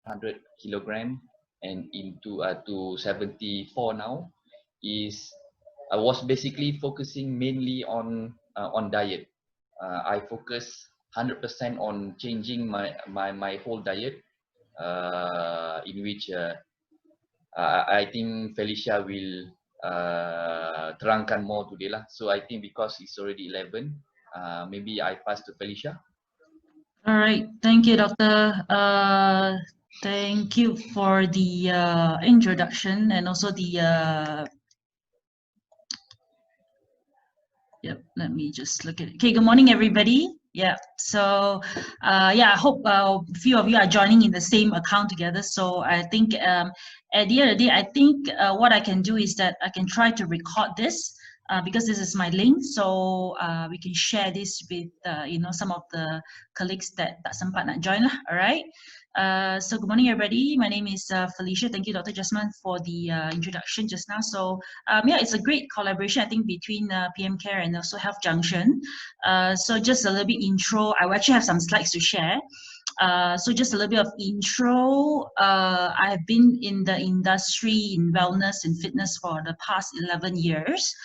100 kilogram and into to 74 now is I was basically focusing mainly on diet. I focus 100% on changing my whole diet, in which I think Felicia will terangkan more today lah. So I think because it's already 11, maybe I pass to Felicia. All right, thank you, Doctor. Thank you for the introduction and also the yep, let me just look at it. Okay, good morning, everybody. Yeah, so yeah, I hope a few of you are joining in the same account together. So I think at the end of the day, I think what I can do is that I can try to record this because this is my link. So we can share this with you know, some of the colleagues that tak sempat nak join lah. All right. So good morning, everybody. My name is Felicia. Thank you, Dr. Jasman, for the introduction just now. So yeah, it's a great collaboration, I think, between PM Care and also Health Junction. So just a little bit intro. I will actually have some slides to share. So just a little bit of intro. I've been in the industry in wellness and fitness for the past 11 years.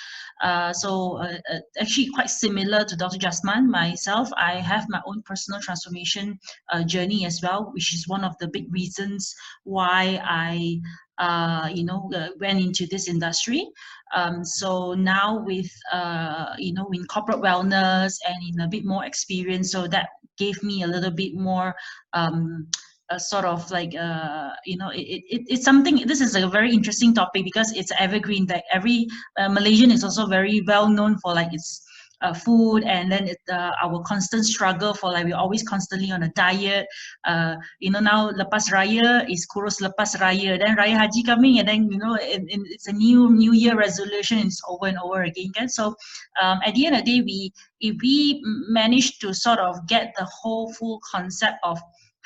Actually quite similar to Dr. Jasman, myself, I have my own personal transformation journey as well, which is one of the big reasons why I you know, went into this industry. So now with you know, in corporate wellness and in a bit more experience, so that gave me a little bit more sort of like you know, it's something. This is a very interesting topic because it's evergreen. That every Malaysian is also very well known for like its food, and then our constant struggle for like we're always constantly on a diet. You know, now lepas raya is kurus lepas raya, then raya haji coming, and then you know it's a new year resolution. It's over and over again. Okay? So at the end of the day, if we manage to sort of get the whole full concept of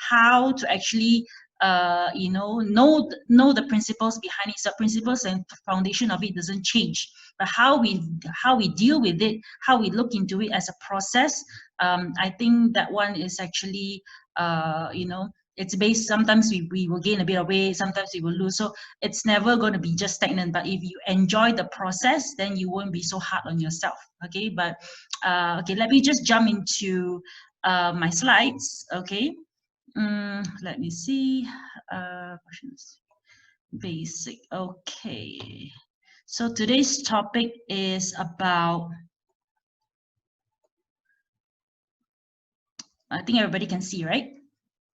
how to actually you know the principles behind it. So principles and foundation of it doesn't change, but how we deal with it, how we look into it as a process. I think that one is actually you know, it's based, sometimes we will gain a bit of weight, sometimes we will lose, so it's never going to be just stagnant. But if you enjoy the process, then you won't be so hard on yourself. Okay, but okay, let me just jump into my slides. Okay. Let me see. Questions. Basic. Okay. So today's topic is about, I think everybody can see, right?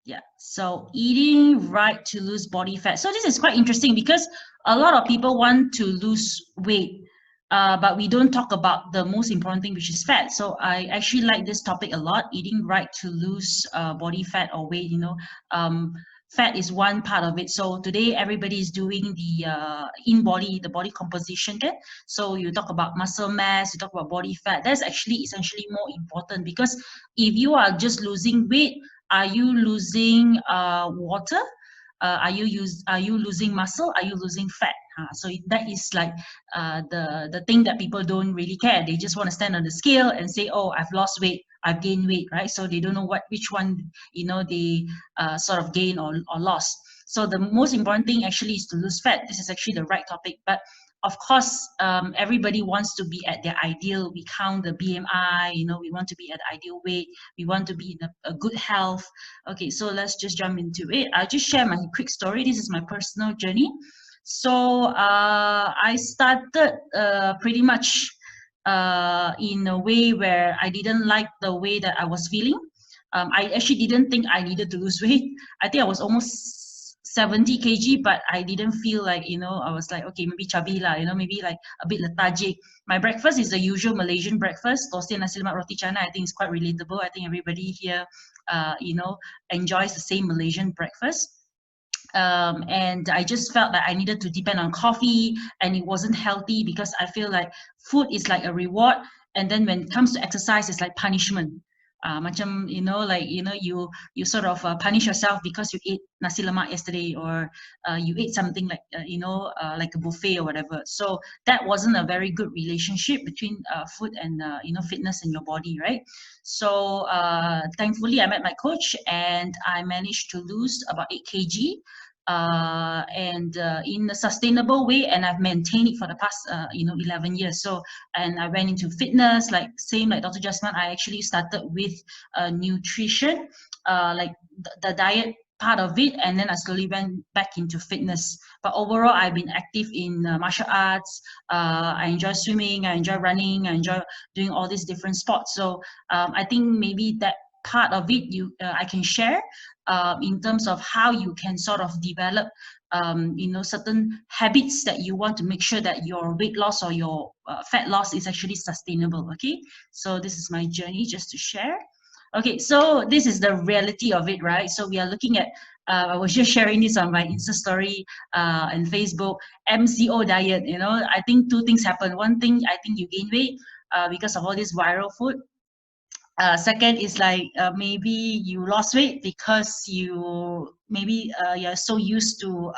Yeah. So eating right to lose body fat. So this is quite interesting because a lot of people want to lose weight, but we don't talk about the most important thing, which is fat. So I actually like this topic a lot, eating right to lose body fat or weight. You know, fat is one part of it. So today everybody is doing the the body composition. Okay? So you talk about muscle mass, you talk about body fat. That's actually essentially more important, because if you are just losing weight, are you losing water? Are you losing muscle? Are you losing fat? So that is like the thing that people don't really care. They just want to stand on the scale and say, oh, I've lost weight, I've gained weight, right? So they don't know which one, you know, they sort of gain or lost. So the most important thing actually is to lose fat. This is actually the right topic, but of course, everybody wants to be at their ideal. We count the BMI, you know, we want to be at ideal weight. We want to be in a good health. Okay, so let's just jump into it. I'll just share my quick story. This is my personal journey. So I started pretty much in a way where I didn't like the way that I was feeling. I actually didn't think I needed to lose weight. I think I was almost 70 kg, but I didn't feel like, you know, I was like, okay, maybe chubby lah, you know, maybe like a bit lethargic. My breakfast is the usual Malaysian breakfast, toasted nasi lemak roti canai. I think it's quite relatable. I think everybody here, you know, enjoys the same Malaysian breakfast. And I just felt that I needed to depend on coffee, and it wasn't healthy because I feel like food is like a reward, and then when it comes to exercise, it's like punishment. Macam, you sort of punish yourself because you ate nasi lemak yesterday, or you ate something like like a buffet or whatever. So that wasn't a very good relationship between food and fitness in your body, right? So thankfully I met my coach and I managed to lose about 8 kg, and in a sustainable way, and I've maintained it for the past 11 years. So, and I went into fitness, like same like Dr. Jasman. I actually started with nutrition, like the diet part of it, and then I slowly went back into fitness. But overall, I've been active in martial arts. I enjoy swimming, I enjoy running, I enjoy doing all these different sports. So I think maybe that part of it I can share in terms of how you can sort of develop certain habits that you want to make sure that your weight loss or your fat loss is actually sustainable. Okay, so this is my journey just to share. Okay, so this is the reality of it, right? So we are looking at I was just sharing this on my Insta story and Facebook. MCO diet, I think two things happen. One thing, I think you gain weight because of all this viral food. Second is like maybe you lost weight because you're so used to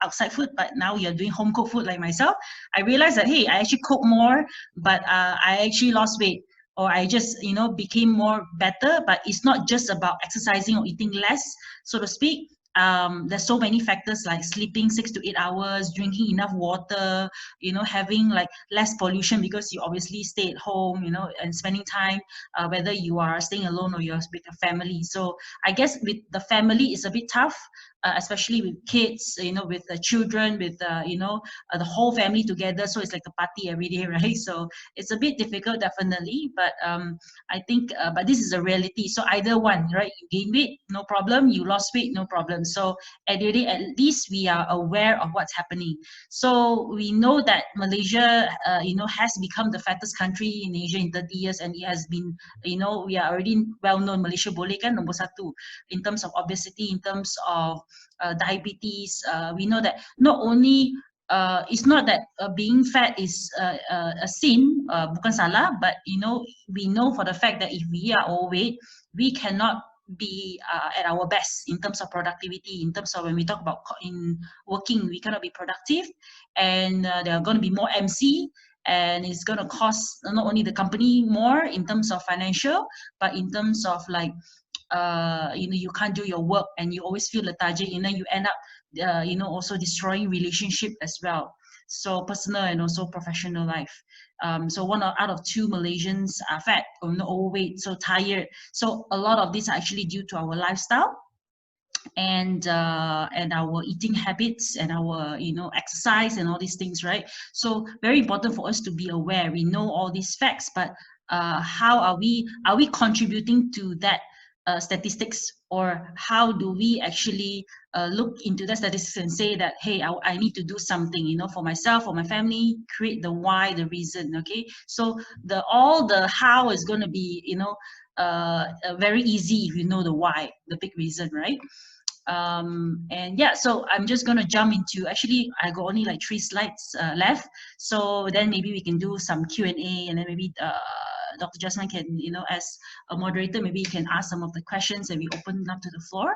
outside food, but now you're doing home cooked food like myself. I realized that, hey, I actually cook more, but I actually lost weight, or I just became more better. But it's not just about exercising or eating less, so to speak. There's so many factors like sleeping 6 to 8 hours, drinking enough water, having like less pollution because you obviously stay at home, and spending time, whether you are staying alone or you're with a family. So I guess with the family, it's a bit tough, especially with kids, with the children, with the whole family together. So it's like a party every day, right? So it's a bit difficult, definitely. But I think, but this is a reality. So either one, right? You gain weight, no problem. You lost weight, no problem. So at the day, at least we are aware of what's happening. So we know that Malaysia, has become the fattest country in Asia in 30 years, and it has been, we are already well known. Malaysia boleh kan nombor satu in terms of obesity, in terms of diabetes. We know that not only it's not that being fat is a sin, bukan salah, but we know for the fact that if we are overweight, we cannot be at our best in terms of productivity, in terms of when we talk about in working, we cannot be productive, and there are going to be more MC, and it's going to cost not only the company more in terms of financial, but in terms of like you can't do your work and you always feel lethargic, and then you end up also destroying relationship as well, so personal and also professional life. So one out of two Malaysians are fat or overweight, so tired. So a lot of these are actually due to our lifestyle and our eating habits and our exercise and all these things, right? So very important for us to be aware. We know all these facts, but how are we contributing to that statistics, or how do we actually look into the statistics and say that, hey, I need to do something, for myself, for my family, create the why, the reason. Okay, so the how is going to be very easy if you know the why, the big reason, right? And yeah, so I'm just going to jump into, actually I got only like 3 slides left, so then maybe we can do some Q&A, and then maybe Dr. Jasman can, as a moderator, maybe you can ask some of the questions and we open up to the floor.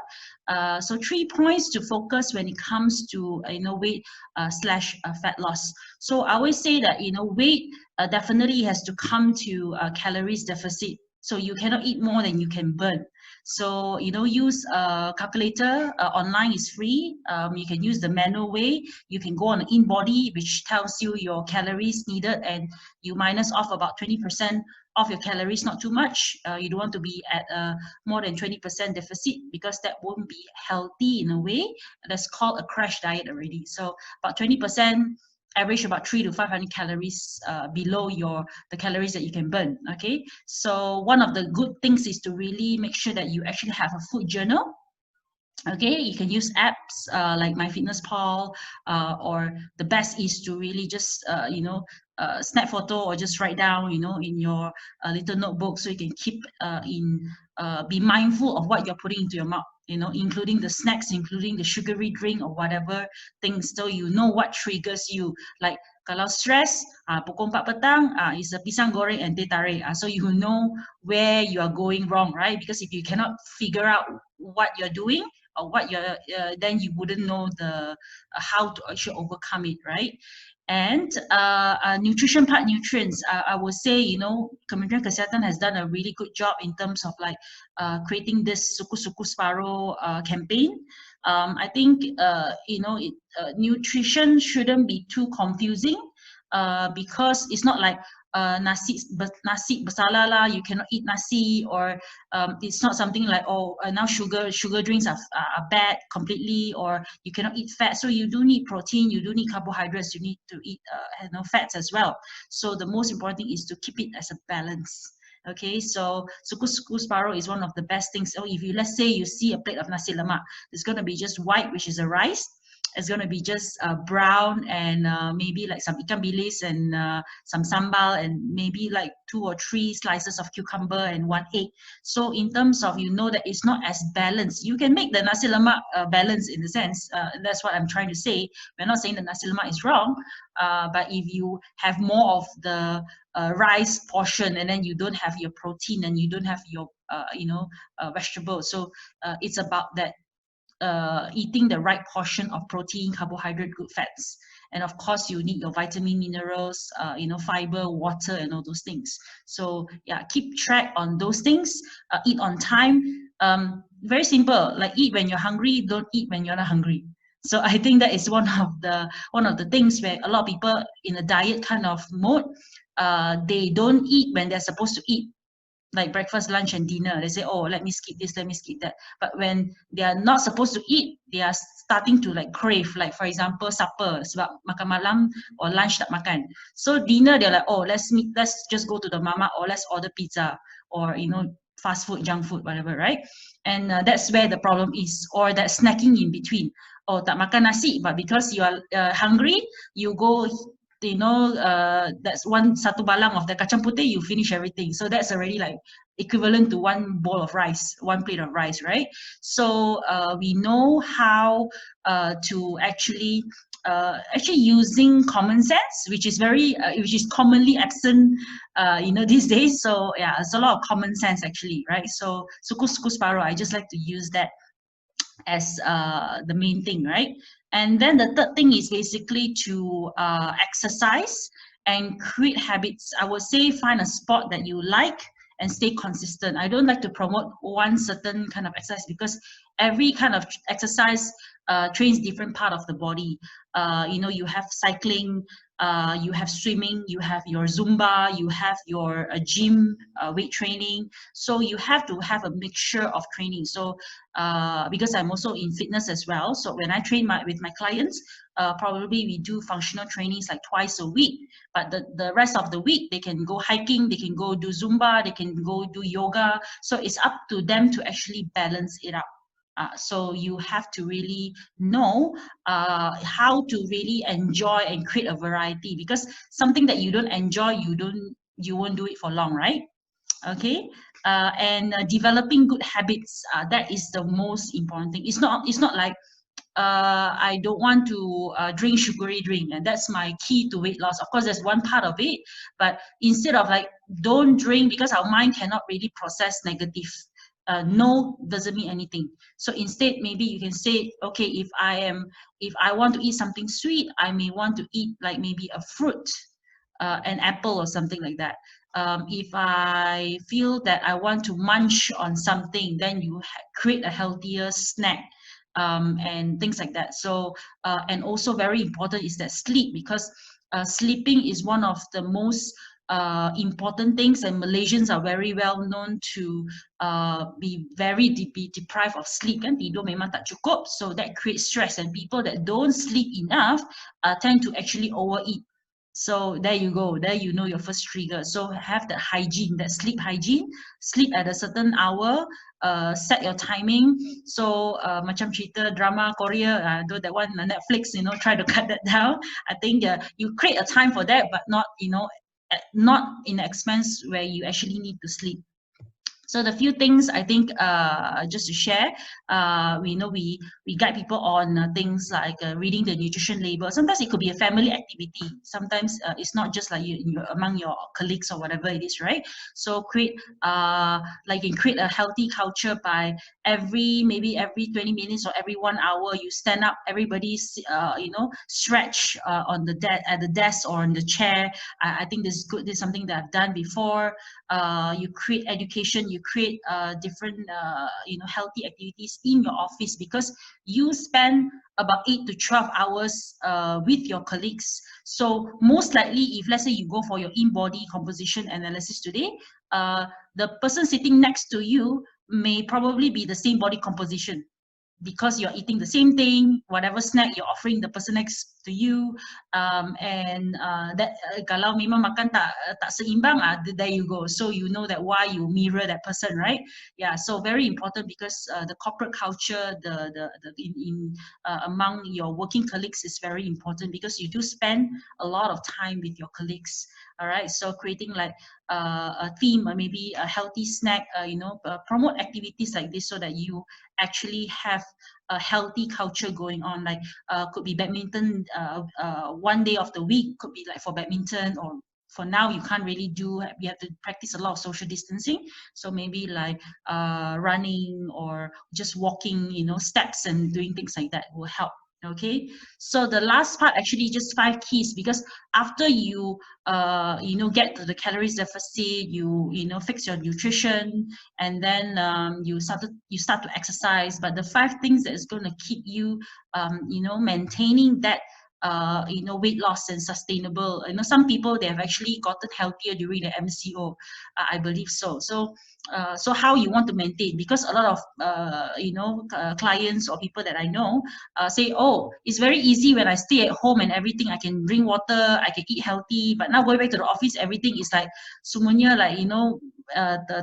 So 3 points to focus when it comes to weight slash fat loss. So I always say that weight definitely has to come to calories deficit. So you cannot eat more than you can burn. So use a calculator. Online is free. You can use the manual way. You can go on InBody, which tells you your calories needed, and you minus off about 20% of your calories, not too much. You don't want to be at more than 20% deficit, because that won't be healthy in a way. That's called a crash diet already. So about 20%, average about 300 to 500 calories below the calories that you can burn. Okay, so one of the good things is to really make sure that you actually have a food journal. Okay, you can use apps like MyFitnessPal, or the best is to really just snap photo or just write down in your little notebook, so you can keep be mindful of what you're putting into your mouth, including the snacks, including the sugary drink or whatever things, so what triggers you. Like Kalau stress, pukul 4 petang, is a pisang goreng and teh tarik. So you know where you are going wrong, right? Because if you cannot figure out what you're doing or what you're, then you wouldn't know the how to actually overcome it, right? And nutrition part, nutrients, I would say, you know, Kementerian Kesihatan has done a really good job in terms of like creating this suku-suku separuh campaign. I think, you know, nutrition shouldn't be too confusing because it's not like nasi bersalah lah, you cannot eat nasi, or it's not something like, oh, now sugar drinks are bad completely, or you cannot eat fat. So you do need protein, you do need carbohydrates, you need to eat you know, fats as well. So the most important thing is to keep it as a balance. Okay, so suku-suku separuh is one of the best things. So if you, let's say you see a plate of nasi lemak, it's going to be just white, which is a rice. It's going to be just brown and maybe like some ikan bilis and some sambal and maybe like 2 or 3 slices of cucumber and 1 egg. So in terms of, you know, that it's not as balanced. You can make the nasi lemak balanced in the sense, that's what I'm trying to say. We're not saying the nasi lemak is wrong, but if you have more of the rice portion and then you don't have your protein and you don't have your you know, vegetables. So it's about that eating the right portion of protein, carbohydrate, good fats. And of course, you need your vitamin, minerals, you know, fiber, water, and all those things. So yeah, keep track on those things. Eat on time. Very simple. Like eat when you're hungry. Don't eat when you're not hungry. So I think that is one of the things where a lot of people in a diet kind of mode, they don't eat when they're supposed to eat, like breakfast, lunch, and dinner. They say, oh, let me skip this, let me skip that. But when they are not supposed to eat, they are starting to like crave. Like for example, supper, sebab makan malam or lunch tak makan. So dinner, they're like, oh, let's just go to the mama, or let's order pizza, or you know, fast food, junk food, whatever, right? And that's where the problem is, or that snacking in between. Oh, tak makan nasi, but because you are hungry, you go, you know, that's satu balang of the kacang putih, you finish everything. So that's already like equivalent to 1 bowl of rice, 1 plate of rice, right? So we know how to actually using common sense, which is very which is commonly absent you know, these days. So yeah, it's a lot of common sense actually, right? So suku-suku separuh, I just like to use that as the main thing, right? And then the third thing is basically to exercise and create habits. I would say find a sport that you like and stay consistent. I don't like to promote one certain kind of exercise because every kind of exercise trains different part of the body. You know, you have cycling, you have swimming, you have your Zumba, you have your gym weight training. So you have to have a mixture of training. So because I'm also in fitness as well, so when I train with my clients, probably we do functional trainings like twice a week, but the rest of the week they can go hiking, they can go do Zumba, they can go do yoga. So it's up to them to actually balance it out. So you have to really know how to really enjoy and create a variety, because something that you don't enjoy, you won't do it for long, right? Okay. And developing good habits, that is the most important thing. It's not like I don't want to drink sugary drink, and that's my key to weight loss. Of course, there's one part of it, but instead of like don't drink, because our mind cannot really process negative. No doesn't mean anything. So instead, maybe you can say, okay, if I want to eat something sweet, I may want to eat like maybe a fruit, an apple or something like that. If I feel that I want to munch on something, then you create a healthier snack. And things like that. So and also very important is that sleep, because sleeping is one of the most important things, and Malaysians are very well known to be deprived of sleep, and tidur memang tak cukup, so that creates stress, and people that don't sleep enough tend to actually overeat. So there you go, there you know your first trigger. So have that hygiene, that sleep hygiene, sleep at a certain hour, set your timing. So macam cerita drama Korea, though that one Netflix, you know, try to cut that down. I think you create a time for that, but not, you know, not in the expense where you actually need to sleep. So the few things I think just to share, we guide people on things like reading the nutrition label. Sometimes it could be a family activity. Sometimes it's not just like you among your colleagues or whatever it is, right? So create like you can create a healthy culture by maybe every 20 minutes or every 1 hour you stand up, everybody's stretch on the at the desk or on the chair. I think this is good. This is something that I've done before. You create education, you create different healthy activities in your office, because you spend about 8 to 12 hours with your colleagues. So most likely, if let's say you go for your in-body composition analysis today, the person sitting next to you may probably be the same body composition, because you're eating the same thing, whatever snack you're offering the person next to you, and that kalau memang makan tak seimbang, there you go. So you know that why you mirror that person, right? Yeah, so very important, because the corporate culture, among your working colleagues is very important, because you do spend a lot of time with your colleagues. All right, so creating like a theme, or maybe a healthy snack, promote activities like this so that you actually have a healthy culture going on. Like could be badminton, 1 day of the week could be like for badminton, or for now you can't really do, you have to practice a lot of social distancing, so maybe like running or just walking, steps and doing things like that will help. Okay, so the last part actually just 5 keys, because after you get to the calories deficit, you fix your nutrition, and then you start to exercise. But the 5 things that is going to keep you maintaining that weight loss and sustainable. Some people, they have actually gotten healthier during the MCO. I believe so. So how you want to maintain, because a lot of clients or people that I know say, oh, it's very easy when I stay at home and everything, I can drink water, I can eat healthy, but now going back to the office, everything is like semuanya like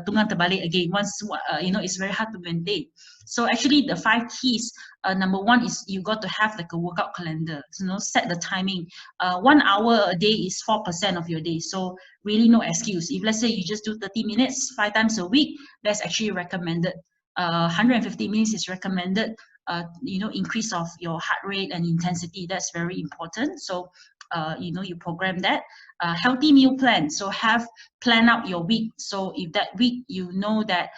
tunggang terbalik again. Once it's very hard to maintain. So actually the 5 keys, number 1 is you got to have like a workout calendar. Set the timing. 1 hour a day is 4% of your day, so really no excuse. If let's say you just do 30 minutes 5 times a week, that's actually recommended. 150 minutes is recommended. Increase of your heart rate and intensity, that's very important. So you program that. Healthy meal plan, so plan out your week. So if that week you know that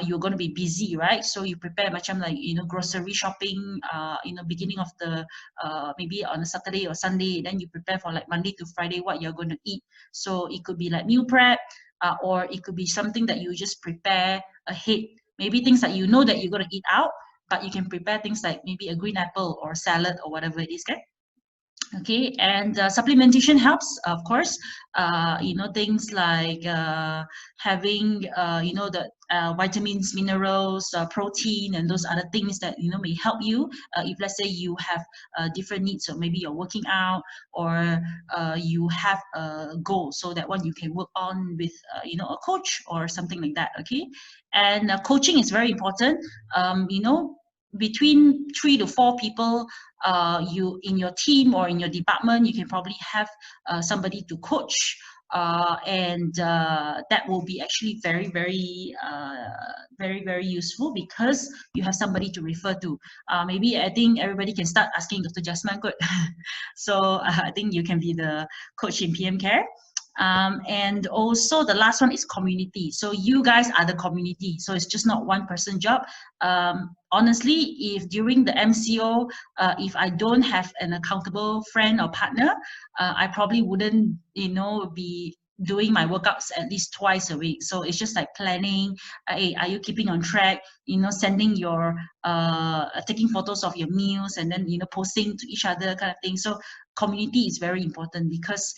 you're going to be busy, right? So you prepare macam like grocery shopping, beginning of the maybe on a Saturday or Sunday, then you prepare for like Monday to Friday what you're going to eat. So it could be like meal prep, or it could be something that you just prepare ahead. Maybe things that you know that you're going to eat out, but you can prepare things like maybe a green apple or salad or whatever it is, okay? Okay, and supplementation helps, of course. Things like having the vitamins, minerals, protein, and those other things that may help you if let's say you have different needs, or maybe you're working out, or you have a goal, so that one you can work on with a coach or something like that. Okay, and coaching is very important. Between 3 to 4 people you in your team or in your department, you can probably have somebody to coach, and that will be actually very, very, very, very useful, because you have somebody to refer to. Maybe I think everybody can start asking Dr. Jasman, good. So I think you can be the coach in PM Care. And also the last one is community. So you guys are the community. So it's just not one person job. Honestly, if during the MCO, if I don't have an accountable friend or partner, I probably wouldn't, be doing my workouts at least twice a week. So it's just like planning, hey, are you keeping on track, sending your taking photos of your meals, and then posting to each other, kind of thing. So community is very important, because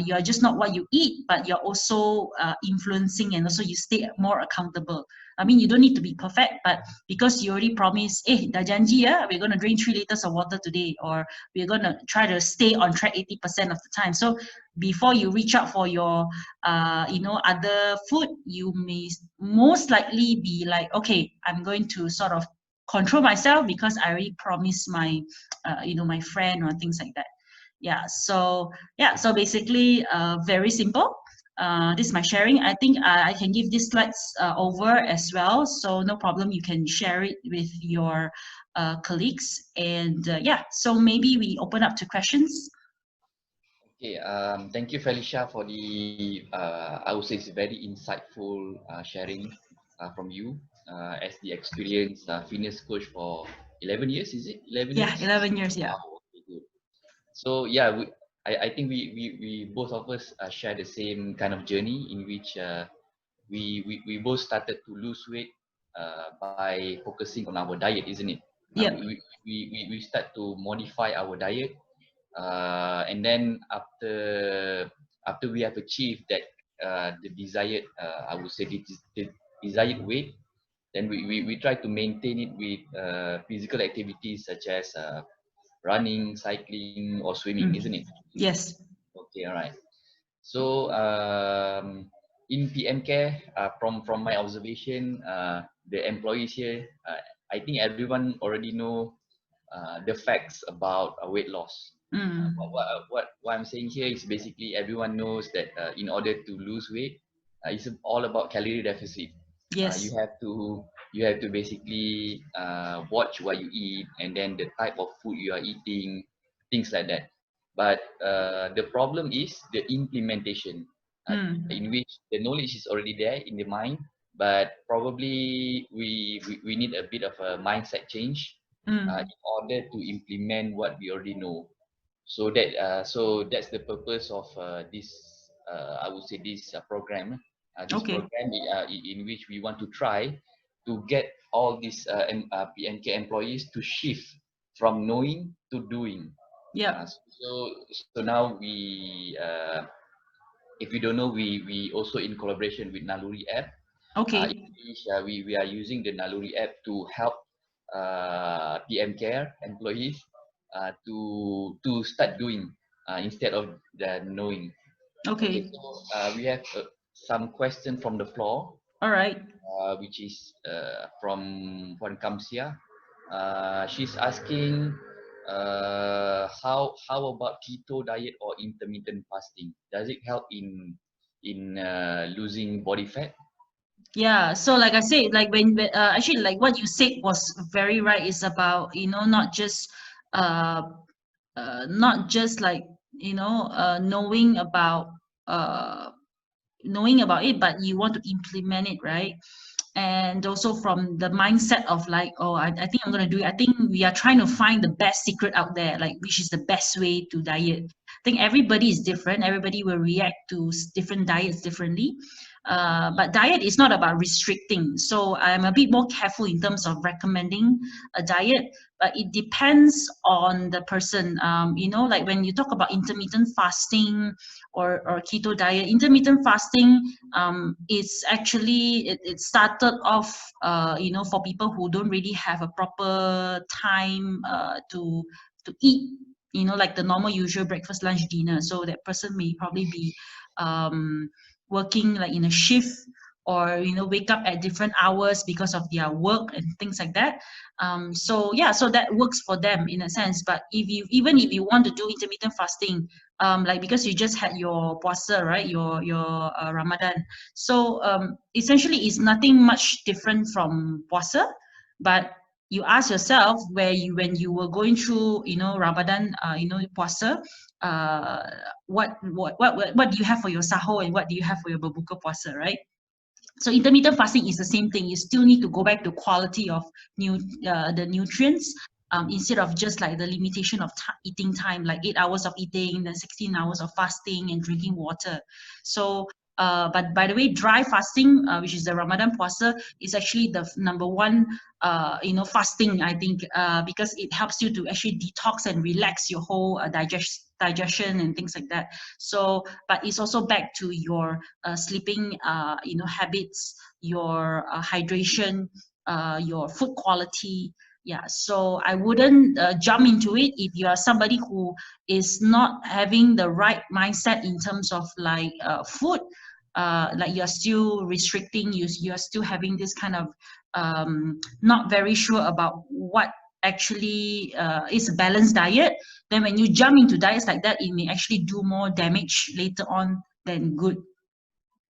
you are just not what you eat, but you're also influencing, and also you stay more accountable. I mean, you don't need to be perfect, but because you already promised, dah janji ya, we're going to drink 3 liters of water today, or we're going to try to stay on track 80% of the time. So before you reach out for your other food, you may most likely be like, okay, I'm going to sort of control myself, because I already promised my my friend, or things like that. Yeah, so basically very simple. This is my sharing. I think I can give these slides over as well, so no problem. You can share it with your colleagues, and yeah. So maybe we open up to questions. Okay, thank you, Felicia, for the I would say it's very insightful sharing from you as the experienced fitness coach for 11 years. Is it 11 Yeah, years? 11 years. Yeah. Wow, okay, good. So yeah, I think we both of us share the same kind of journey in which we both started to lose weight by focusing on our diet, isn't it? Yep. We start to modify our diet, and then after we have achieved that the desired I would say the desired weight, then we try to maintain it with physical activities such as running, cycling, or swimming, isn't it? Yes. Okay, all right. So in PM Care, from my observation, the employees here, I think everyone already know the facts about weight loss. What I'm saying here is basically everyone knows that in order to lose weight, it's all about calorie deficit. Yes. You have to basically watch what you eat and then the type of food you are eating, things like that. But the problem is the implementation, in which the knowledge is already there in the mind, but probably we need a bit of a mindset change in order to implement what we already know. So that's the purpose of this I would say this program. This Okay. program in which we want to try to get all these PNK employees to shift from knowing to doing. Yeah. So now if you don't know, we also in collaboration with Naluri app. In Okay. which we are using the Naluri app to help PM Care employees to start doing instead of the knowing. Okay, Okay. so we have some question from the floor, All right. which is from Juan Kamsia. She's asking how about keto diet or intermittent fasting? Does it help in losing body fat? Yeah, so like I said, like actually like what you said was very right. It's about, uh, not just like, uh knowing about it, but you want to implement it, right? And also from the mindset of like, oh, I think I'm going to do it. I think we are trying to find the best secret out there, like which is the best way to diet. I think everybody is different. Everybody will react to different diets differently. But diet is not about restricting. So I'm a bit more careful in terms of recommending a diet, but it depends on the person. Like when you talk about intermittent fasting or keto diet, intermittent fasting it's actually it started off for people who don't really have a proper time to eat, like the normal usual breakfast, lunch, dinner. So that person may probably be working like in a shift, or wake up at different hours because of their work and things like that. So yeah, so that works for them in a sense. But even if you want to do intermittent fasting, like because you just had your puasa, right, your Ramadan. So essentially it's nothing much different from puasa, but you ask yourself when you were going through Ramadan, puasa, uh what do you have for your sahur and what do you have for your berbuka puasa, right? So intermittent fasting is the same thing. You still need to go back to quality of the nutrients, instead of just like the limitation of eating time, like 8 hours of eating, then 16 hours of fasting and drinking water. So but by the way, dry fasting, which is the Ramadan puasa, is actually the number one fasting, I think, because it helps you to actually detox and relax your whole digestion and things like that. So but it's also back to your sleeping habits, your hydration, your food quality. Yeah, so I wouldn't jump into it if you are somebody who is not having the right mindset in terms of like food. Like you're still restricting, you're still having this kind of not very sure about what actually is a balanced diet. Then when you jump into diets like that, it may actually do more damage later on than good.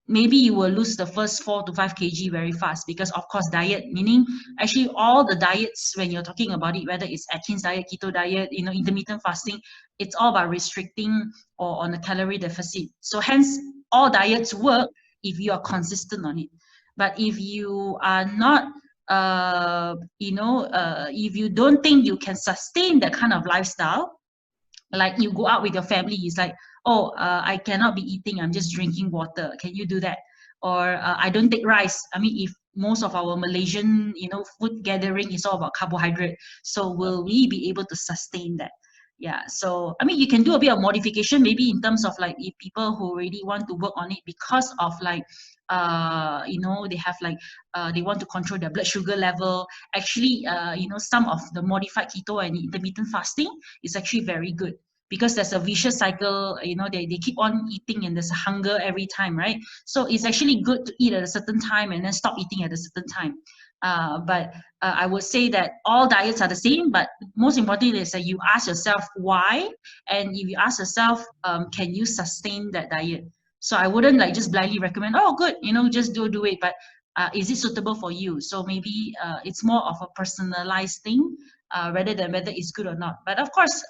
maybe you will lose the first 4 to 5 kg very fast, because of course diet, meaning actually all the diets, when you're talking about it, whether it's Atkins diet, keto diet, intermittent fasting, it's all about restricting or on a calorie deficit. So hence all diets work if you are consistent on it. But if you are not if you don't think you can sustain that kind of lifestyle, like you go out with your family, it's like, oh, I cannot be eating, I'm just drinking water, can you do that? Or I don't take rice. I mean, if most of our Malaysian food gathering is all about carbohydrate, so will we be able to sustain that? Yeah, so I mean, you can do a bit of modification, maybe in terms of like, if people who really want to work on it because of like they have like they want to control their blood sugar level. Actually, some of the modified keto and intermittent fasting is actually very good, because there's a vicious cycle. They keep on eating and there's a hunger every time, right? So it's actually good to eat at a certain time and then stop eating at a certain time. But I would say that all diets are the same, but most importantly is that you ask yourself why, and if you ask yourself, can you sustain that diet? So I wouldn't like just blindly recommend, oh good, just do it, but is it suitable for you? So maybe it's more of a personalized thing, rather than whether it's good or not. But of course,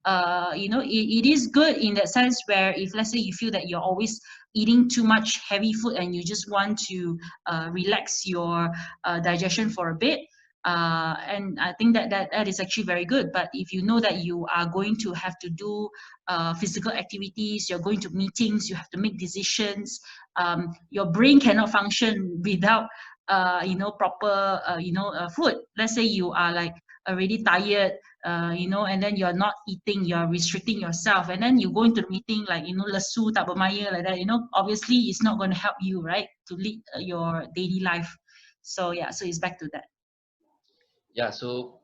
it is good in that sense, where if let's say you feel that you're always eating too much heavy food and you just want to relax your digestion for a bit, and I think that is actually very good. But if you know that you are going to have to do physical activities, you're going to meetings, you have to make decisions, your brain cannot function without proper food. Let's say you are like already tired, and then you're not eating, you're restricting yourself, and then you go into the meeting like lesu tak bermaya like that, obviously it's not going to help you, right, to lead your daily life. So yeah, so it's back to that. Yeah, so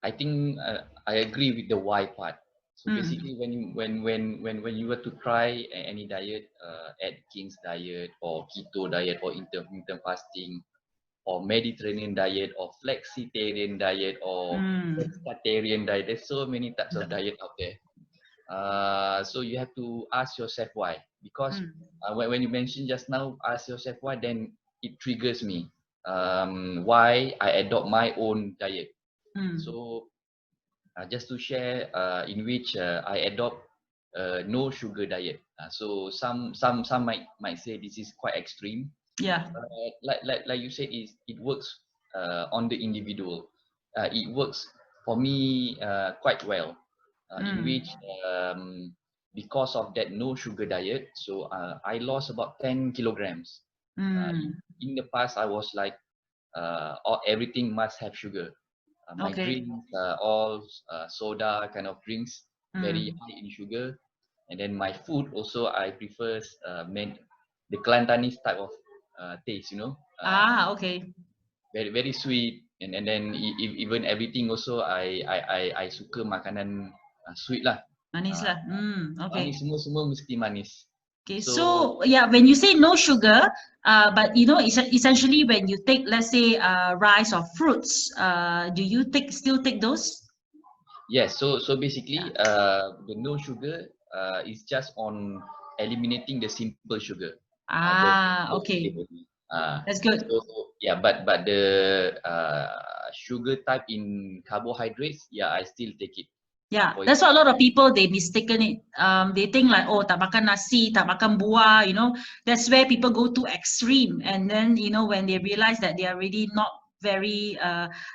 I think I agree with the why part. So basically, when you were to try any diet, Atkins diet or keto diet or intermittent fasting or Mediterranean diet or flexitarian diet or pescatarian diet, there's so many types of diet out there. So you have to ask yourself why. Because when you mentioned just now, ask yourself why, then it triggers me. Why I adopt my own diet. So just to share, in which I adopt no sugar diet. So some might say this is quite extreme. Yeah. Like you said, it works on the individual. It works for me quite well. In which because of that no sugar diet, so I lost about 10 kilograms. In the past, I was like, everything must have sugar. My Okay. drinks all soda kind of drinks, very high in sugar. And then my food also, I prefer the Kelantanese type of taste, Okay. very sweet. And then even everything also, I suka makanan sweet lah. Manis lah. Okay. Manis, semua mesti manis. Okay, So so yeah, when you say no sugar, but essentially when you take, let's say, rice or fruits, do you still take those? yes, so basically, the no sugar is just on eliminating the simple sugar. Okay, Uh, that's good. so yeah, but the sugar type in carbohydrates, yeah, I still take it. Yeah, For that's what a lot of people they mistaken it. They think like, oh, tak makan nasi, tak makan buah, That's where people go to extreme, and then when they realize that they are really not very,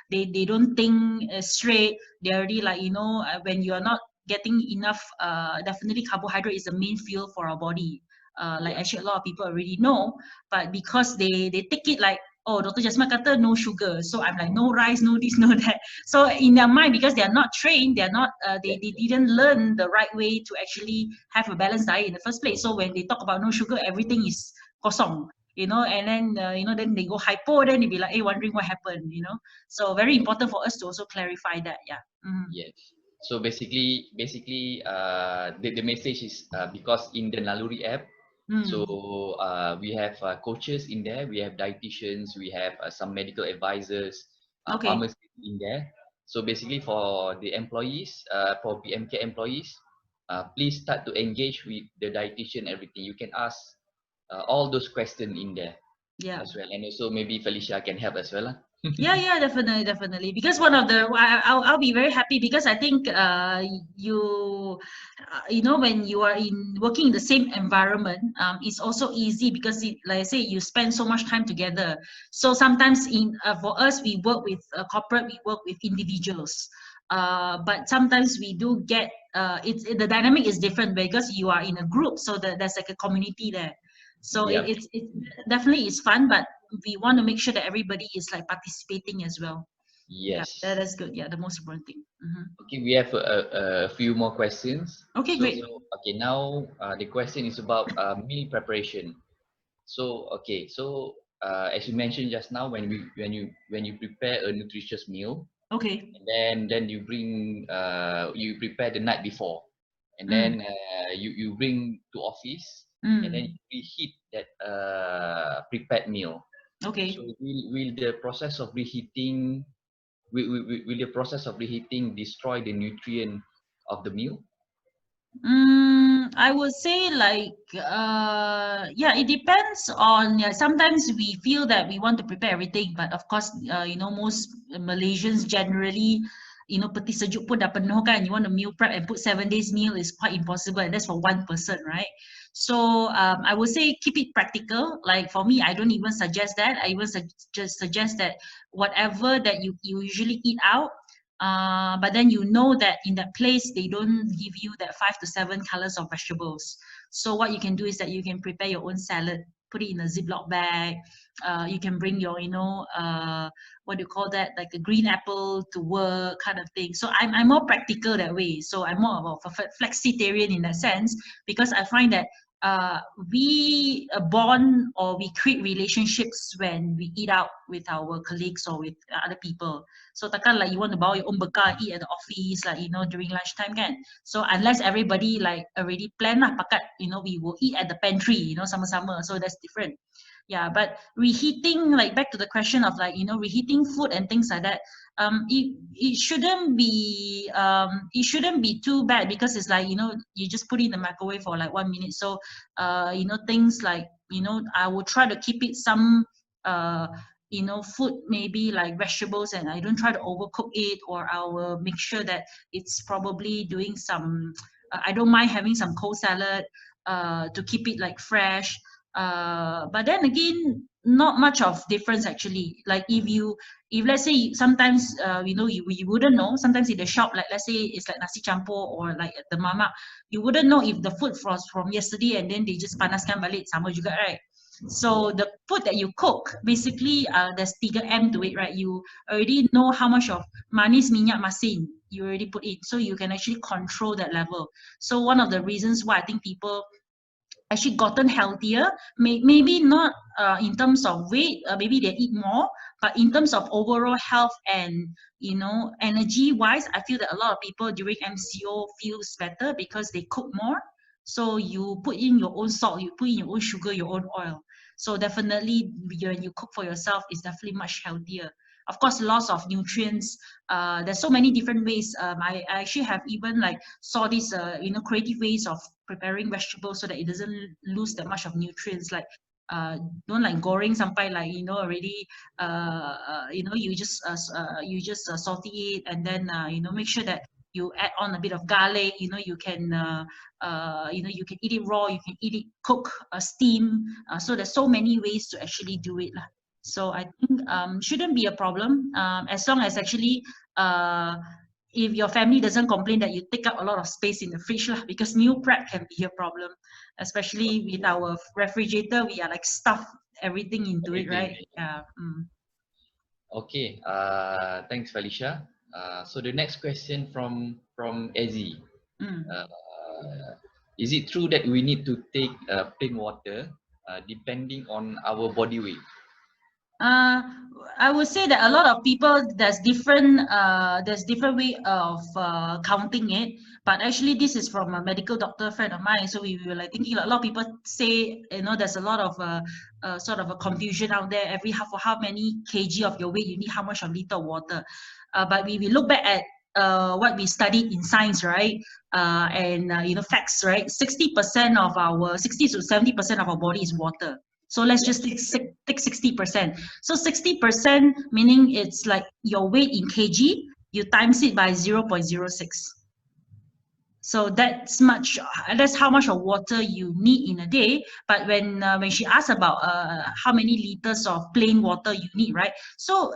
they don't think straight. They're already like, when you are not getting enough, definitely carbohydrate is the main fuel for our body. Like actually a lot of people already know, but because they take it like, oh, Dr. Jasman kata no sugar, so I'm like, no rice, no this, no that. So in their mind, because they are not trained, they are not, they didn't learn the right way to actually have a balanced diet in the first place. So when they talk about no sugar, everything is kosong, and then then they go hypo, then they be like, hey, wondering what happened, So very important for us to also clarify that. Yeah. yes. So basically, the message is because in the Naluri app, so we have coaches in there, we have dietitians, we have some medical advisors, Okay. pharmacists in there. So basically, for the employees, for BMK employees, please start to engage with the dietitian. Everything you can ask all those questions in there Yeah. as well. And also maybe Felicia can help as well. Yeah, definitely. Because one of the, I'll be very happy because I think you, you know, when you are in working in the same environment, it's also easy because like I say, you spend so much time together. So sometimes for us, we work with corporate, we work with individuals. But sometimes we do get the dynamic is different because you are in a group, so there's like a community there. So Yeah. it definitely is fun, but we want to make sure that everybody is like participating as well. Yeah, Yes. that's good. Yeah, the most important thing. Okay, we have a few more questions. Okay, So, great. okay, now the question is about meal preparation. So, okay, so as you mentioned just now, when you prepare a nutritious meal, Okay. and then you bring you prepare the night before, and then Mm, you bring to office, and then mm, you reheat that prepared meal. So, okay. will the process of reheating will the process of reheating destroy the nutrient of the meal? I would say like yeah, it depends on, yeah, sometimes we feel that we want to prepare everything, but of course you know, most Malaysians generally, you know, peti sejuk pun dah penuh kan, you want to meal prep and put 7 days meal is quite impossible, and that's for one person, right? So I would say keep it practical. Like for me, I don't even suggest that. I even just suggest that whatever that you usually eat out, but then you know that in that place they don't give you that 5 to 7 colors of vegetables. So what you can do is that you can prepare your own salad, put it in a Ziploc bag. You can bring your, you know, what do you call that, like a green apple to work kind of thing. So I'm more practical that way. So I'm more of a flexitarian in that sense, because I find that uh, we bond or we create relationships when we eat out with our colleagues or with other people. So takkan like you want to bawa your own bekal, eat at the office, like, you know, during lunchtime kan. So unless everybody like already plan lah, pakat, you know, we will eat at the pantry, you know, sama-sama. So that's different. Yeah, but reheating, like back to the question of like, you know, reheating food and things like that, it shouldn't be too bad, because it's like, you know, you just put it in the microwave for like 1 minute. So you know, things like, you know, I will try to keep it some you know, food, maybe like vegetables, and I don't try to overcook it, or I will make sure that it's probably doing some I don't mind having some cold salad to keep it like fresh. But then again, not much of difference actually. Like if let's say sometimes you know, you wouldn't know, sometimes in the shop, like let's say it's like nasi campur or like at the mama, you wouldn't know if the food was from yesterday and then they just panaskan balik, sama juga, right? So the food that you cook, basically there's 3M to it, right? You already know how much of manis, minyak, masin you already put in, so you can actually control that level. So one of the reasons why I think people actually gotten healthier, maybe not in terms of weight, maybe they eat more, but in terms of overall health and, you know, energy wise, I feel that a lot of people during MCO feels better because they cook more. So you put in your own salt, you put in your own sugar, your own oil. So definitely when you cook for yourself, it's definitely much healthier. Of course, loss of nutrients, there's so many different ways. I actually have even like saw these you know, creative ways of preparing vegetables so that it doesn't lose that much of nutrients, like don't like goreng sampai like, you know, already you know, you just saute it, and then you know, make sure that you add on a bit of garlic. You know, you know, you can eat it raw, you can eat it cook, steam. So there's so many ways to actually do it lah. So I think shouldn't be a problem, as long as actually if your family doesn't complain that you take up a lot of space in the fridge lah, because meal prep can be a problem, especially with our refrigerator. We are like stuff everything into it, Everything. right? Yeah. Okay. Thanks, Felicia. So the next question from Ezzy. Mm. Is it true that we need to take plain water depending on our body weight? Uh, I would say that a lot of people, there's different way of counting it, but actually this is from a medical doctor friend of mine. So we were like thinking, a lot of people say, you know, there's a lot of sort of a confusion out there. For how many kg of your weight you need how much of liter of water. But we look back at what we studied in science, right? And you know, facts, right? 60% of our 60 to 70% of our body is water. So let's just take 60%. So 60% meaning it's like your weight in kg, you times it by 0.06. So that's how much of water you need in a day. But when she asked about how many liters of plain water you need, right? So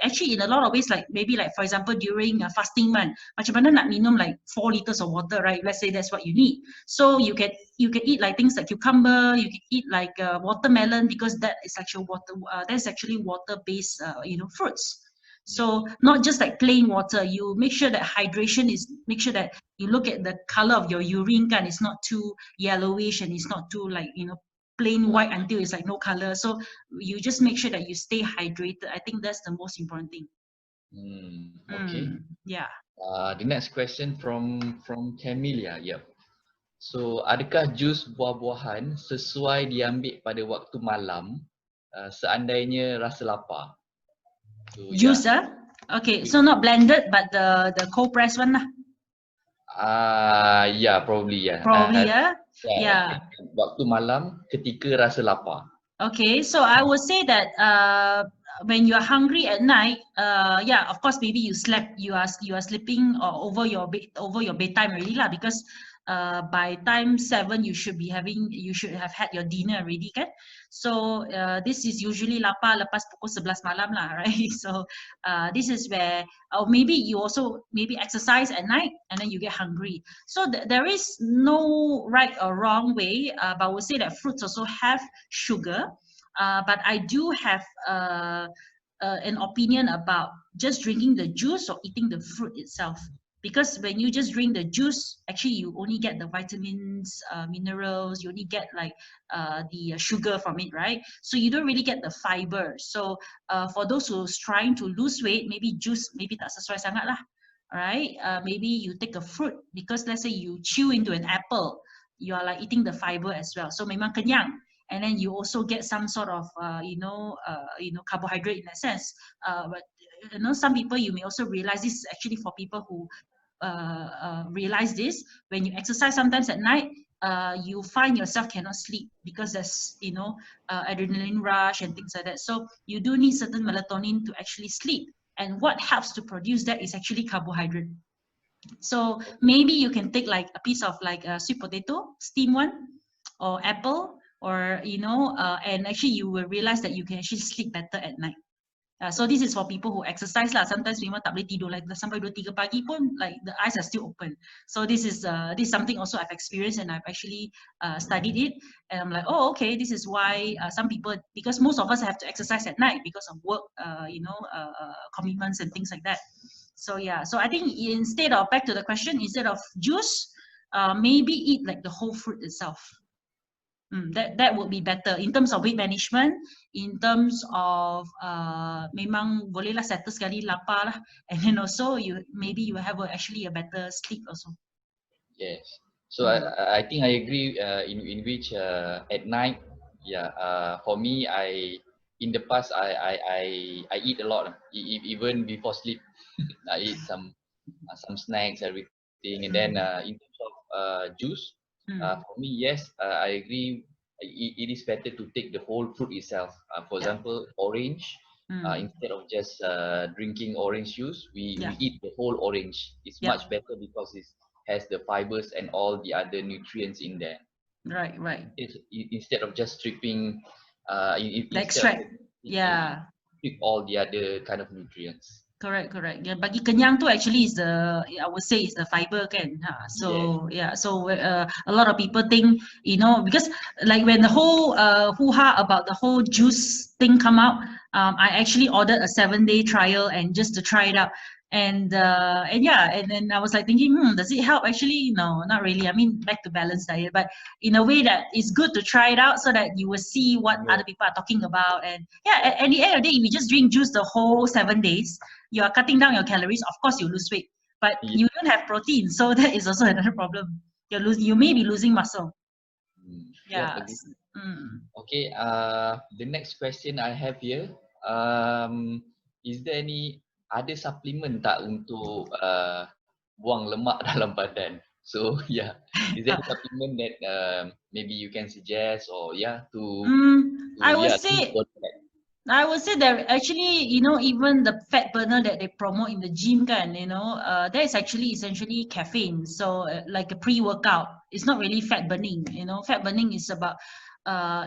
actually in a lot of ways, like maybe like for example during a fasting month, macam mana nak minum like 4 liters of water, right? Let's say that's what you need. So you can eat like things like cucumber, you can eat like watermelon, because that is actually water-based you know, fruits. So not just like plain water, you make sure that hydration is, make sure that you look at the color of your urine kan, it's not too yellowish and it's not too like, you know, plain white until it's like no color. So you just make sure that you stay hydrated. I think that's the most important thing. Okay. Yeah. The next question from Camelia. Yep. So, adakah jus buah-buahan sesuai diambil pada waktu malam seandainya rasa lapar? So, Juice, okay. So not blended, but the cold press one lah. Yeah, probably yeah. Probably yeah. Waktu malam ketika rasa lapar. Okay, so I would say that when you are hungry at night, yeah, of course, maybe you slept, you are sleeping over your bedtime already lah, because by time 7 you should have had your dinner already, kan? So this is usually lapar lepas pukul 11 malam lah, right? So this is where, or maybe you also exercise at night and then you get hungry. So there is no right or wrong way, but I would say that fruits also have sugar. But I do have an opinion about just drinking the juice or eating the fruit itself. Because when you just drink the juice, actually you only get the vitamins, minerals, you only get like the sugar from it, right? So you don't really get the fiber. So for those who's trying to lose weight, maybe juice maybe tak sesuai sangat lah. Alright, maybe you take a fruit, because let's say you chew into an apple, you are like eating the fiber as well. So memang kenyang. And then you also get some sort of carbohydrate in that sense. But you know, some people, you may also realize this is actually for people who realize this. When you exercise sometimes at night, you find yourself cannot sleep because there's, you know, adrenaline rush and things like that. So you do need certain melatonin to actually sleep. And what helps to produce that is actually carbohydrate. So maybe you can take like a piece of like a sweet potato, steam one, or apple, or you know, and actually you will realize that you can actually sleep better at night. So this is for people who exercise lah. Sometimes memang tak boleh tidur like sampai 2-3 pagi pun, like the eyes are still open. So this is something also I've experienced, and I've actually studied it, and I'm like, oh, okay, this is why some people, because most of us have to exercise at night because of work, commitments and things like that. So yeah, so I think instead of, back to the question, instead of juice, maybe eat like the whole fruit itself. That would be better in terms of weight management, in terms of memang bolehlah settle sekali lapar lah, and then also maybe you have actually a better sleep also. Yes. So I think I agree in which at night, yeah, for me, in the past I eat a lot, even before sleep. I eat some snacks, everything, and then in terms of juice, for me, yes, I agree. It is better to take the whole fruit itself. For example, orange. Instead of just drinking orange juice, we eat the whole orange. It's much better because it has the fibers and all the other nutrients in there. Right. Instead of just stripping, the extract. Strip all the other kind of nutrients. Correct. Yeah, bagi kenyang tu actually is I would say is the fiber kan. So a lot of people think, you know, because like when the whole hoo-ha about the whole juice thing come out, I actually ordered a 7-day trial and just to try it out. And then I was like thinking, does it help? Actually, no, not really. I mean, back to balanced diet, but in a way that it's good to try it out so that you will see what other people are talking about. And yeah, at the end of the day, if you just drink juice the whole 7 days, you are cutting down your calories. Of course, you lose weight, but you don't have protein, so that is also another problem. You may be losing muscle. Yeah. Okay. The next question I have here, is there any ada supplement tak untuk buang lemak dalam badan? So yeah, is there any supplement that maybe you can suggest or yeah to I would lose say body fat? I would say that actually, you know, even the fat burner that they promote in the gym can, you know, that is actually essentially caffeine. So like a pre-workout, it's not really fat burning. You know, fat burning is about,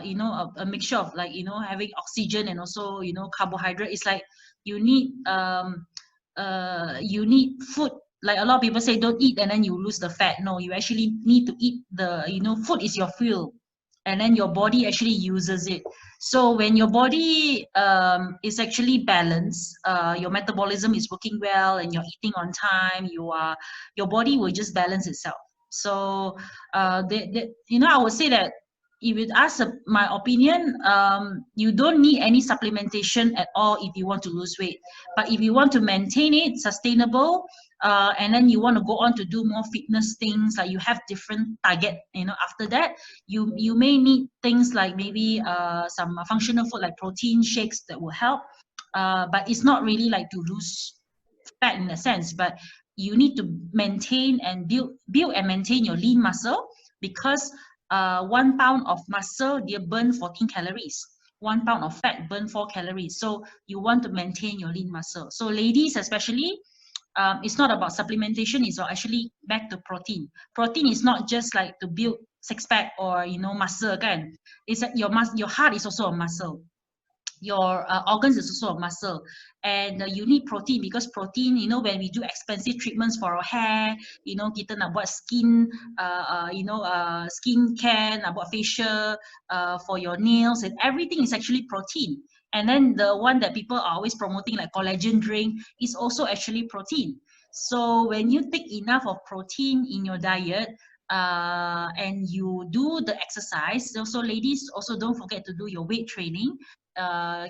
you know, a mixture of like, you know, having oxygen and also, you know, carbohydrate. It's like you need food. Like a lot of people say, don't eat and then you lose the fat. No, you actually need to eat the, you know, food is your fuel, and then your body actually uses it. So when your body is actually balanced, your metabolism is working well, and you're eating on time, your body will just balance itself. So you know, I would say that if you ask my opinion, you don't need any supplementation at all if you want to lose weight. But if you want to maintain it sustainable, and then you want to go on to do more fitness things, like you have different target, you know, after that, you may need things like maybe some functional food like protein shakes that will help. But it's not really like to lose fat in a sense, but you need to maintain and build and maintain your lean muscle, because 1 pound of muscle they burn 14 calories. 1 pound of fat burn 4 calories. So you want to maintain your lean muscle. So ladies especially, it's not about supplementation, it's actually back to protein. Protein is not just like to build six pack or, you know, muscle kan. It's that your heart is also a muscle, your organs is also a muscle, and you need protein, because protein, you know, when we do expensive treatments for our hair, you know, kita nak buat skin skin care, nak buat facial, for your nails and everything is actually protein. And then the one that people are always promoting like collagen drink is also actually protein. So when you take enough of protein in your diet, and you do the exercise, also ladies, also don't forget to do your weight training.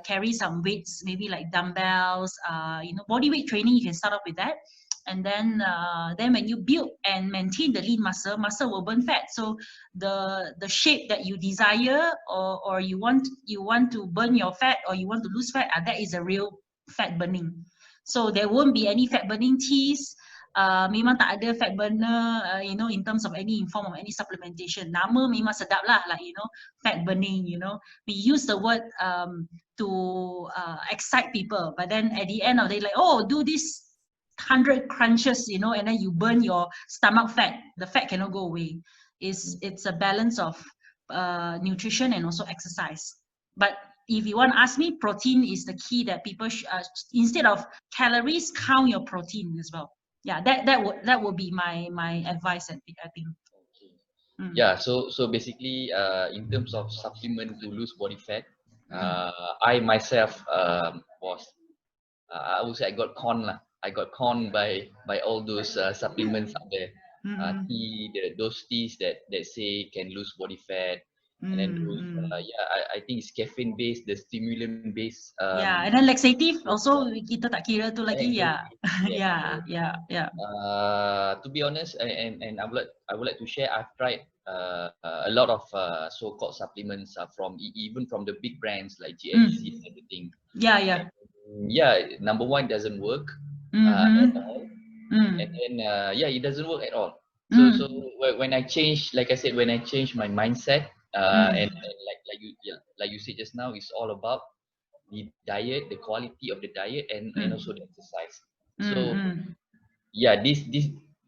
Carry some weights, maybe like dumbbells, you know, body weight training, you can start off with that. And then when you build and maintain the lean muscle will burn fat. So the shape that you desire, or you want to burn your fat, or you want to lose fat, that is a real fat burning. So there won't be any fat burning teas. Memang tak ada fat burner, you know, in terms of any form of any supplementation. Nama memang sedap lah, like, you know, fat burning, you know. We use the word to excite people, but then at the end of the day, like, oh, do this 100 crunches, you know, and then you burn your stomach fat. The fat cannot go away. It's a balance of nutrition and also exercise. But if you want to ask me, protein is the key that people instead of calories, count your protein as well. Yeah, that would be my advice, I think. Okay. Yeah, so basically in terms of supplement to lose body fat, I myself was I would say I got conned lah. I got conned by all those supplements out there. Those teas that say can lose body fat, and then those yeah, I think it's caffeine based, the stimulant based. Yeah, and then laxative also kita tak kira tu lagi. Yeah, Yes. yeah. To be honest, and I would like to share. I've tried a lot of so-called supplements from even from the big brands like GNC and everything. Yeah. Yeah, number one, doesn't work at all, and then yeah, it doesn't work at all. So when I change, like I said, when I change my mindset, and like you said just now, it's all about the diet, the quality of the diet, and also the exercise. So yeah, this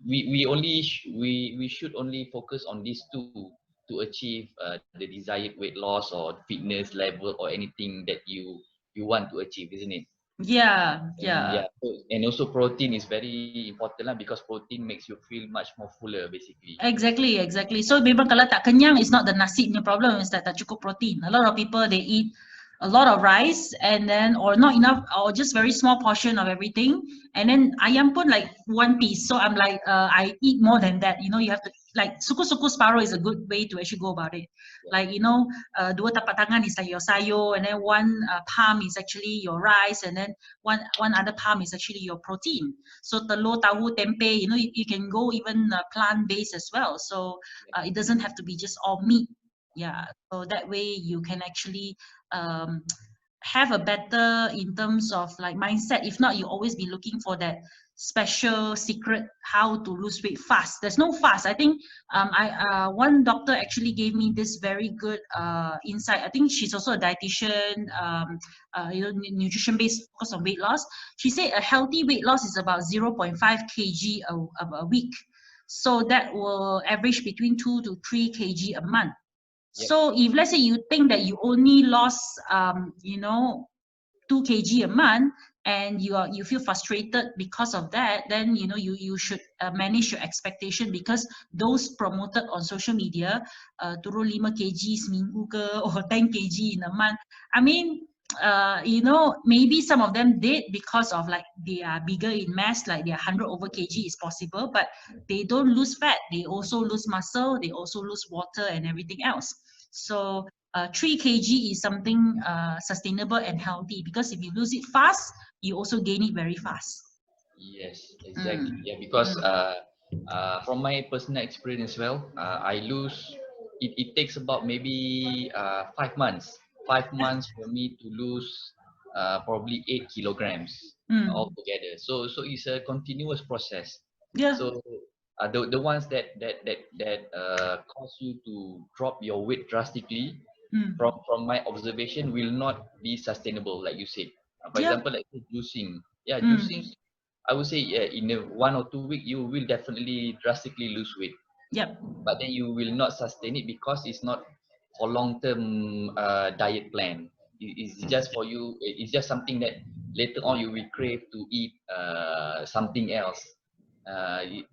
we should only focus on these two to achieve the desired weight loss or fitness level or anything that you want to achieve, isn't it? Yeah. And yeah, and also protein is very important lah, because protein makes you feel much more fuller basically. Exactly. So memang kalau tak kenyang, it's not the nasi punya problem, it's that tak cukup protein. A lot of people, they eat a lot of rice and then, or not enough, or just very small portion of everything, and then ayam pun like one piece. So I'm like, I eat more than that. You know, you have to, like, suku-suku separuh is a good way to actually go about it. Like, you know, dua tapak tangan is like your sayur, and then one palm is actually your rice, and then one other palm is actually your protein. So telur, tahu, tempe, you know, you can go even plant-based as well. So it doesn't have to be just all meat. Yeah, so that way you can actually have a better in terms of like mindset. If not, you always be looking for that special secret how to lose weight fast. There's no fast. I think one doctor actually gave me this very good insight. I think she's also a dietitian, nutrition based focus on weight loss. She said a healthy weight loss is about 0.5 kg a week. So that will average between 2 to 3 kg a month. Yep. So if let's say you think that you only lost, 2 kg a month, and you feel frustrated because of that, then you should manage your expectation, because those promoted on social media, turun 5 kg seminggu ke, or 10 kg in a month. I mean, maybe some of them did because of like they are bigger in mass, like they're 100 over kg is possible, but they don't lose fat. They also lose muscle. They also lose water and everything else. So 3 kg is something sustainable and healthy, because if you lose it fast, you also gain it very fast. Yes, exactly. Yeah, because from my personal experience as well, I lose. It takes about maybe 5 months. 5 months for me to lose probably 8 kilograms altogether. So it's a continuous process. Yeah. So the ones that cause you to drop your weight drastically, from my observation, will not be sustainable, like you said. For Yeah. example, like juicing. Yeah, juicing, I would say, in a 1 or 2 week, you will definitely drastically lose weight. Yep. But then you will not sustain it, because it's not for long-term diet plan. It's just for you. It's just something that later on you will crave to eat something else.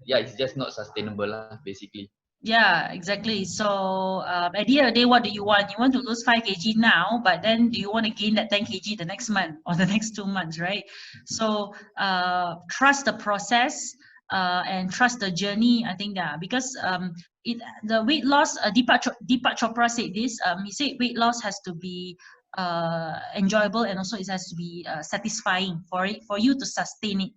Yeah, it's just not sustainable lah, basically. Yeah, exactly. So at the end of the day, what do you want? You want to lose 5 kg now, but then do you want to gain that 10 kg the next month or the next 2 months, right? So trust the process and trust the journey. I think that because the weight loss, Deepak Chopra said this. He said weight loss has to be enjoyable, and also it has to be satisfying for you to sustain it.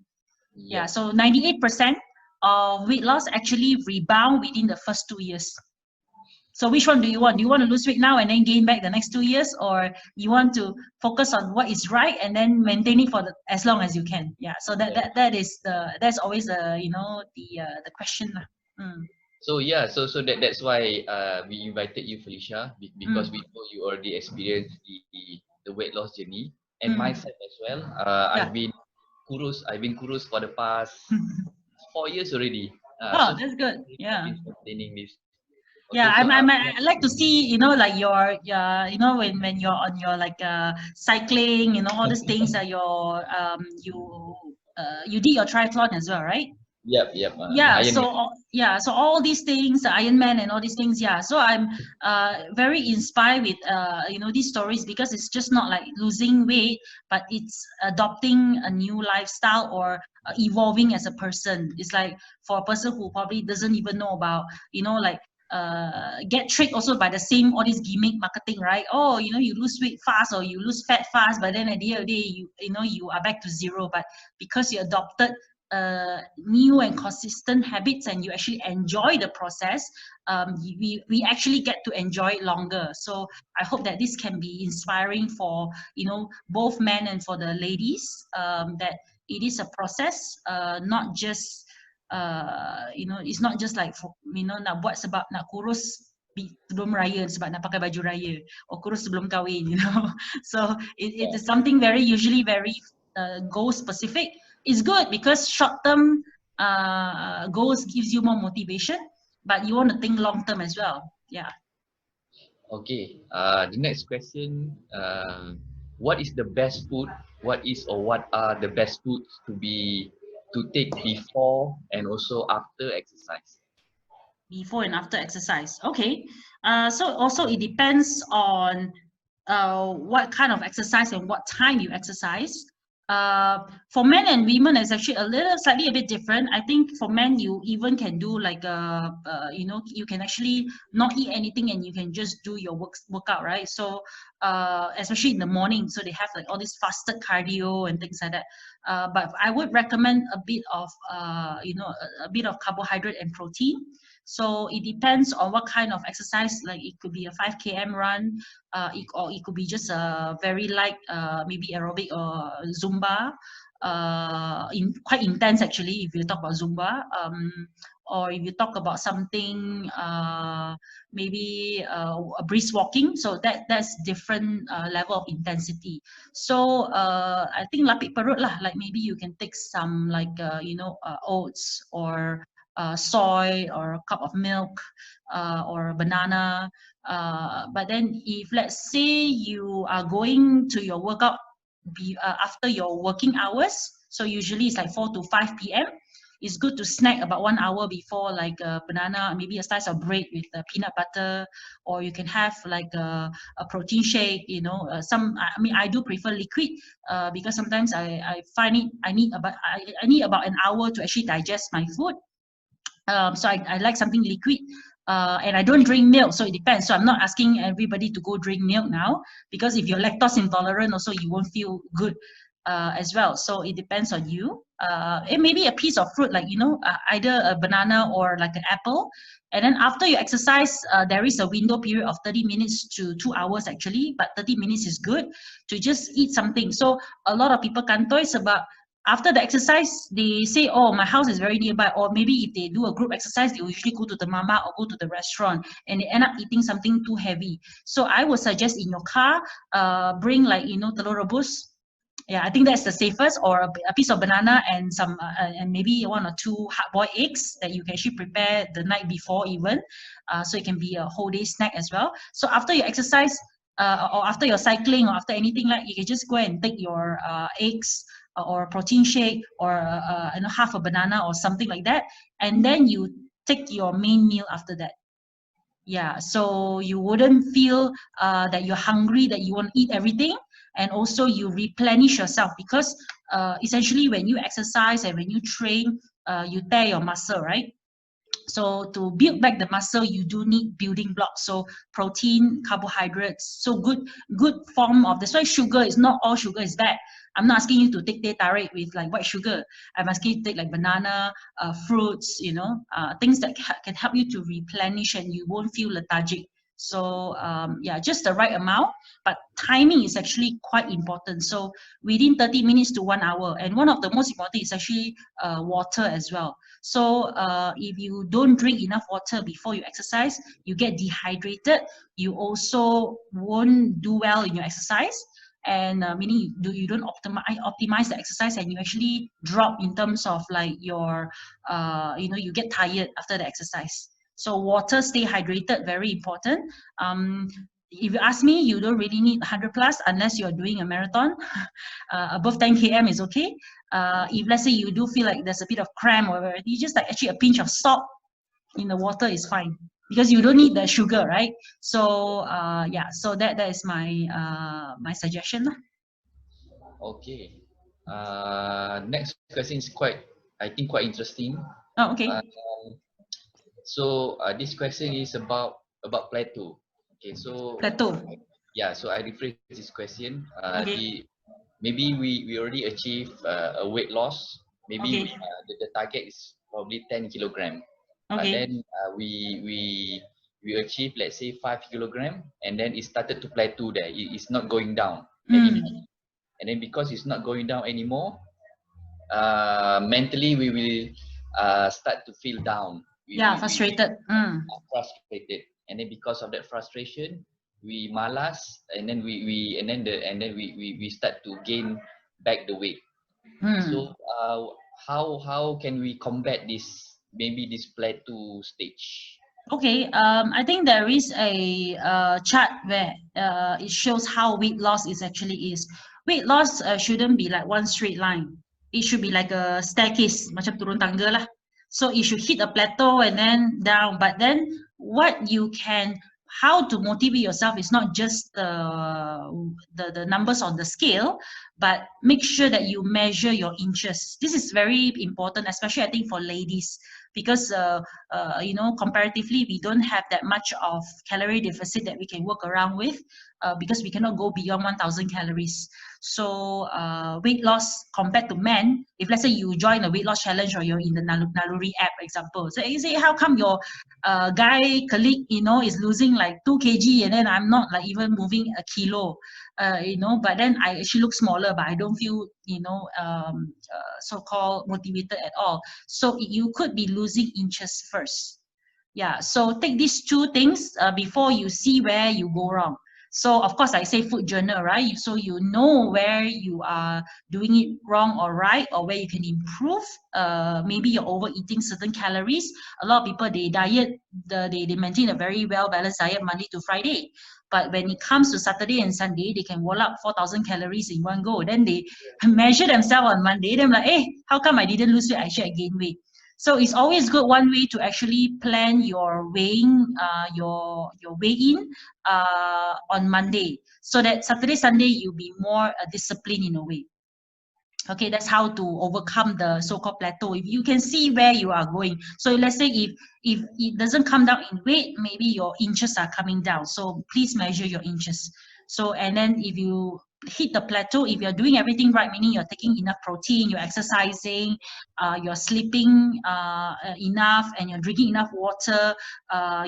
Yeah, Yep. so 98% of weight loss actually rebound within the first 2 years. So which one do you want? Do you want to lose weight now and then gain back the next 2 years, or you want to focus on what is right and then maintain it for as long as you can? Yeah. So that's always the question. So yeah, that's why we invited you, Felicia, because we know you already experienced the weight loss journey, and my side as well. Yeah. I've been kurus for the past 4 years already. Oh, So that's good. I've Yeah. been maintaining this. Yeah, Okay, so I like to see, like your, when you're on your like cycling, all these things that you did your triathlon as well, right? yep, Yeah, Iron Man. so all these things, the Iron Man and all these things, yeah. So I'm very inspired with these stories, because it's just not like losing weight, but it's adopting a new lifestyle, or evolving as a person. It's like for a person who probably doesn't even know about, like get tricked also by the same all this gimmick marketing, right? Oh, you lose weight fast, or you lose fat fast, but then at the end of the day, you are back to zero. But because you adopted new and consistent habits, and you actually enjoy the process, we actually get to enjoy it longer. So I hope that this can be inspiring for both men and for the ladies, that it is a process, not just it's not just like for, nak buat sebab nak kurus sebelum raya, sebab nak pakai baju raya, or kurus sebelum kahwin, so it is something usually very goal specific. It's good because short-term goals gives you more motivation, but you want to think long-term as well. Yeah. Okay. The next question. What is the best food? What are the best foods to take before and also after exercise? Before and after exercise. Okay. So also it depends on what kind of exercise and what time you exercise. For men and women, it's actually slightly a bit different. I think for men, you even can do like you can actually not eat anything, and you can just do your workout, right? So especially in the morning, so they have like all this fasted cardio and things like that. But I would recommend a bit of a bit of carbohydrate and protein. So it depends on what kind of exercise, like it could be a 5 km run, or it could be just a very light, maybe aerobic or Zumba, quite intense actually if you talk about Zumba, or if you talk about something, maybe a brisk walking, so that's different level of intensity. So I think lapik perut lah, like maybe you can take some like oats or soy or a cup of milk, or a banana. But then if let's say you are going to your workout after your working hours, so usually it's like 4 to 5 p.m. It's good to snack about 1 hour before, like a banana, maybe a slice of bread with peanut butter, or you can have like a protein shake. I mean, I do prefer liquid, because sometimes I find it I need about an hour to actually digest my food. So I like something liquid, and I don't drink milk, so it depends. So I'm not asking everybody to go drink milk now, because if you're lactose intolerant also, you won't feel good as well. So it depends on you. It may be a piece of fruit, like either a banana or like an apple. And then after you exercise, there is a window period of 30 minutes to 2 hours actually, but 30 minutes is good to just eat something. So a lot of people kantoi sebab after the exercise, they say, oh, my house is very nearby. Or maybe if they do a group exercise, they will usually go to the mama or go to the restaurant, and they end up eating something too heavy. So I would suggest in your car, bring like, telur rebus. Yeah, I think that's the safest, or a piece of banana and some and maybe 1 or 2 hard-boiled eggs that you can actually prepare the night before even, so it can be a whole day snack as well. So after your exercise, or after your cycling, or after anything, like, you can just go and take your eggs, or protein shake, or half a banana or something like that, and then you take your main meal after that. Yeah, so you wouldn't feel that you're hungry, that you want to eat everything, and also you replenish yourself, because essentially when you exercise and when you train, you tear your muscle, right? So to build back the muscle, you do need building blocks. So protein, carbohydrates, so good form of. That's why sugar is not all sugar is bad. I'm not asking you to take teh tarik with like white sugar. I'm asking you to take like banana, fruits, things that can help you to replenish, and you won't feel lethargic. So yeah, just the right amount, but timing is actually quite important. So within 30 minutes to 1 hour, and one of the most important is actually water as well. So if you don't drink enough water before you exercise, you get dehydrated. You also won't do well in your exercise, and meaning you don't optimize the exercise, and you actually drop in terms of like your you get tired after the exercise. So water, stay hydrated, very important. If you ask me, you don't really need 100 plus unless you're doing a marathon. Above 10 km is okay. If let's say you do feel like there's a bit of cramp, or you just like actually a pinch of salt in the water is fine, because you don't need the sugar, right? So yeah, so that is my my suggestion. Okay. Next question is I think quite interesting. Oh, okay. So this question is about plateau. Okay, so Plateau. yeah, so I rephrase this question. Okay. Maybe we already achieved a weight loss. Maybe Okay. the target is probably 10 kilogram. But Okay. then we achieved, let's say, 5 kilogram, and then it started to plateau there. It's not going down anymore. And then because it's not going down anymore, mentally we will start to feel down. Yeah, frustrated. Frustrated, and then because of that frustration, we malas, and then we start to gain back the weight. So how can we combat this, maybe this plateau stage? Okay, I think there is a chart where it shows how weight loss is. Weight loss shouldn't be like one straight line. It should be like a staircase, macam turun tangga lah. So it should hit a plateau and then down. But then how to motivate yourself is not just the numbers on the scale, but make sure that you measure your inches. This is very important, especially I think for ladies, because comparatively we don't have that much of calorie deficit that we can work around with, because we cannot go beyond 1000 calories. So weight loss compared to men, if let's say you join a weight loss challenge or you're in the Naluri app, example, so you say, how come your guy colleague, is losing like 2 kg and then I'm not like even moving a kilo, but then I actually look smaller, but I don't feel, so-called motivated at all. So you could be losing inches first. Yeah, so take these two things before you see where you go wrong. So of course, I say food journal, right? So you know where you are doing it wrong or right, or where you can improve. Maybe you're overeating certain calories. A lot of people, they diet, they maintain a very well-balanced diet Monday to Friday. But when it comes to Saturday and Sunday, they can wall up 4,000 calories in one go. Then they measure themselves on Monday. Then I'm like, hey, how come I didn't lose weight? Actually, I gained weight. So it's always good, one way to actually plan your weighing, your weigh-in on Monday, so that Saturday, Sunday you'll be more disciplined in a way. Okay, that's how to overcome the so-called plateau. If you can see where you are going. So let's say if it doesn't come down in weight, maybe your inches are coming down. So please measure your inches. So, and then if you hit the plateau, if you're doing everything right, meaning you're taking enough protein, you're exercising, you're sleeping enough, and you're drinking enough water,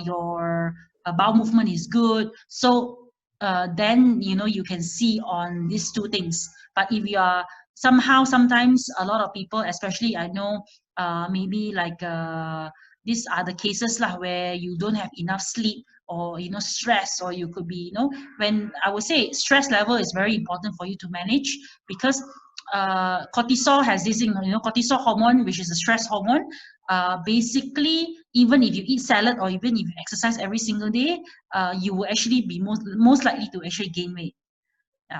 your bowel movement is good. So then you can see on these two things. But if you are sometimes a lot of people, especially I know, maybe like these are the cases lah, where you don't have enough sleep, or stress, or you could be, when I would say stress level is very important for you to manage, because cortisol has this thing, cortisol hormone, which is a stress hormone. Basically, even if you eat salad or even if you exercise every single day, you will actually be most likely to actually gain weight.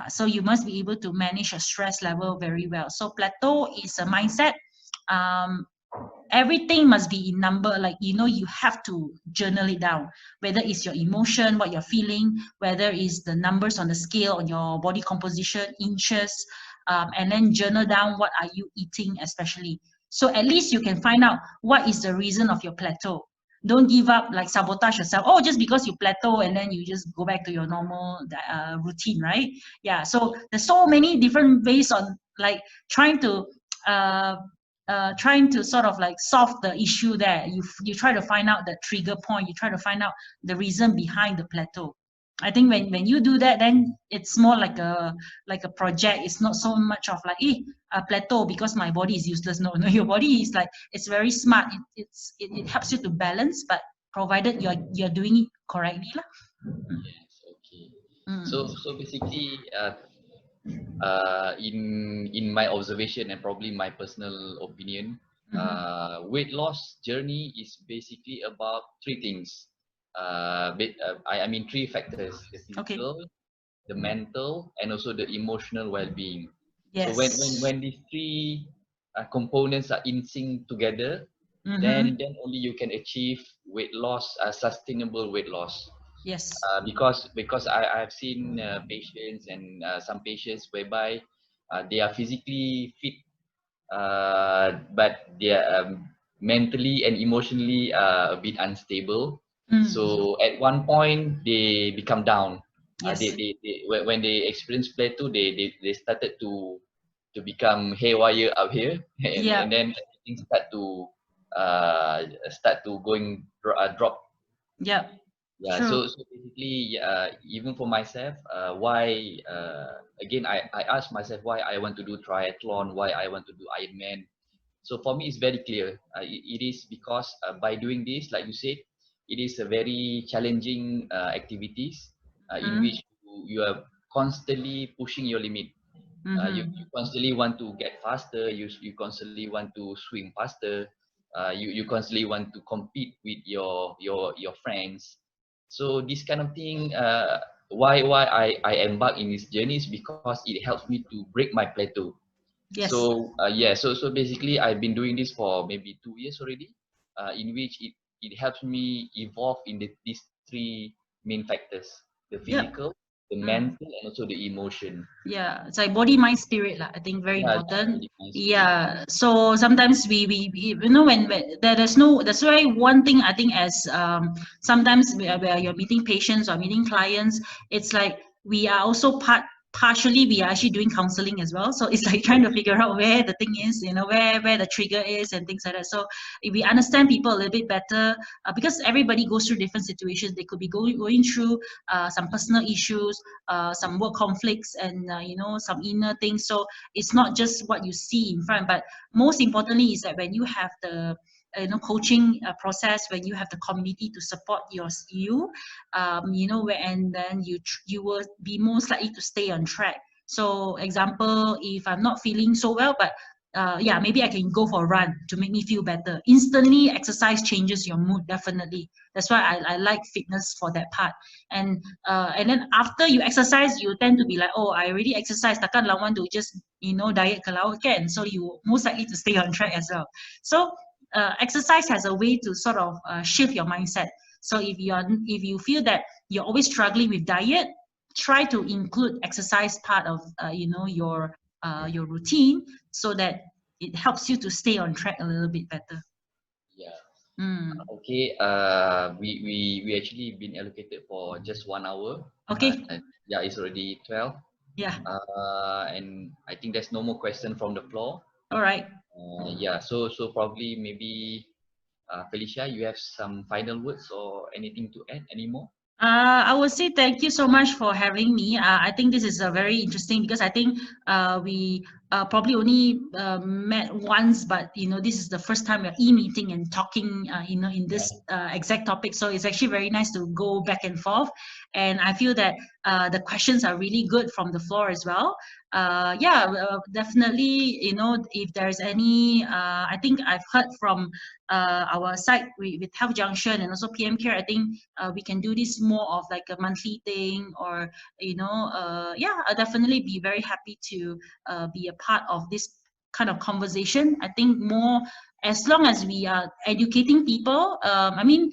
So you must be able to manage your stress level very well. So plateau is a mindset. Everything must be in number, like you have to journal it down, whether it's your emotion, what you're feeling, whether it's the numbers on the scale, on your body composition, inches, and then journal down what are you eating especially. So at least you can find out what is the reason of your plateau. Don't give up, like sabotage yourself. Oh, just because you plateau and then you just go back to your normal routine, right? Yeah, so there's so many different ways on like trying to sort of like solve the issue there. You try to find out the trigger point, you try to find out the reason behind the plateau. I think when you do that, then it's more like a project. It's not so much of like a plateau because my body is useless. No, your body is like, it's very smart. It helps you to balance, but provided you're doing it correctly lah. Yes, okay. So basically, in my observation and probably my personal opinion, weight loss journey is basically about three things. I mean three factors: the physical, the mental, and also the emotional well-being. Yes. So when these three components are in sync together, then only you can achieve weight loss, sustainable weight loss. Yes. Because I've seen patients and some patients whereby they are physically fit, but they are mentally and emotionally a bit unstable. So at one point they become down. Yes. When they experience plateau, they started to become haywire out here, and then things start to drop. Yeah. Yeah, True. so basically, even for myself, why again I ask myself why I want to do triathlon, why I want to do Ironman. So for me, it's very clear. It is because by doing this, like you said, it is a very challenging activities in which you are constantly pushing your limit. You constantly want to get faster. You constantly want to swim faster. You constantly want to compete with your friends. So this kind of thing, why I embark in this journey is because it helps me to break my plateau. Yes. So so basically I've been doing this for maybe 2 years already, in which it helps me evolve in these three main factors: the physical, the mental, and also the emotion. Yeah, it's like body, mind, spirit lah. I think very Yeah, important. body, mind, spirit. Yeah. So sometimes we when that's why one thing I think, as sometimes where you're meeting patients or meeting clients, it's like we are also part partially we are actually doing counseling as well. So it's like trying to figure out where the thing is, you know, where the trigger is and things like that. So if we understand people a little bit better, because everybody goes through different situations. They could be going through some personal issues, some work conflicts, and you know, some inner things. So it's not just what you see in front, but most importantly is that when you have the you know, coaching process, when you have the community to support you, you know, and then you will be most likely to stay on track. So example, if I'm not feeling so well, but yeah, maybe I can go for a run to make me feel better. Instantly, exercise changes your mood, definitely. That's why I like fitness for that part. And then after you exercise, you tend to be like, oh, I already exercised, takkan lah want to just, you know, diet ke laut kan. So you most likely to stay on track as well. So exercise has a way to sort of shift your mindset. So if you feel that you're always struggling with diet, try to include exercise part of you know, your routine, so that it helps you to stay on track a little bit better. Yeah. Mm. Okay. We actually been allocated for just 1 hour. Okay. Yeah, it's already 12. Yeah. And I think there's no more question from the floor. All right. Yeah. So probably maybe Felicia, you have some final words or anything to add anymore? I would say thank you so much for having me. I think this is very interesting, because I think we probably only met once, but you know, this is the first time we're e-meeting and talking, you know, in this exact topic. So it's actually very nice to go back and forth, and I feel that the questions are really good from the floor as well. Yeah, definitely. You know, if there's any, I think I've heard from our side with Health Junction and also PM Care. I think we can do this more of like a monthly thing, or you know, yeah, I'll definitely be very happy to be a part of this kind of conversation. I think more, as long as we are educating people, I mean,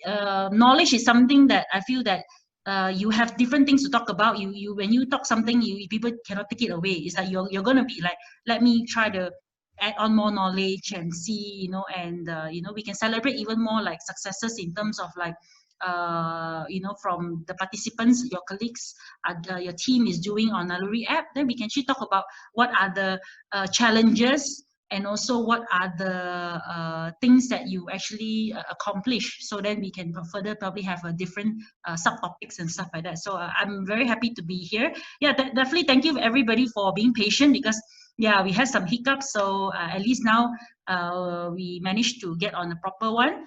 knowledge is something that I feel that you have different things to talk about. You when you talk something, people cannot take it away. It's like you're gonna be like, let me try to add on more knowledge and see, you know, and you know, we can celebrate even more like successes in terms of like you know, from the participants, your colleagues, your team is doing on Naluri app. Then we can actually talk about what are the challenges, and also what are the things that you actually accomplish, so then we can further probably have a different subtopics and stuff like that. So I'm very happy to be here. Yeah, definitely thank you everybody for being patient, because yeah, we had some hiccups. So at least now we managed to get on the proper one.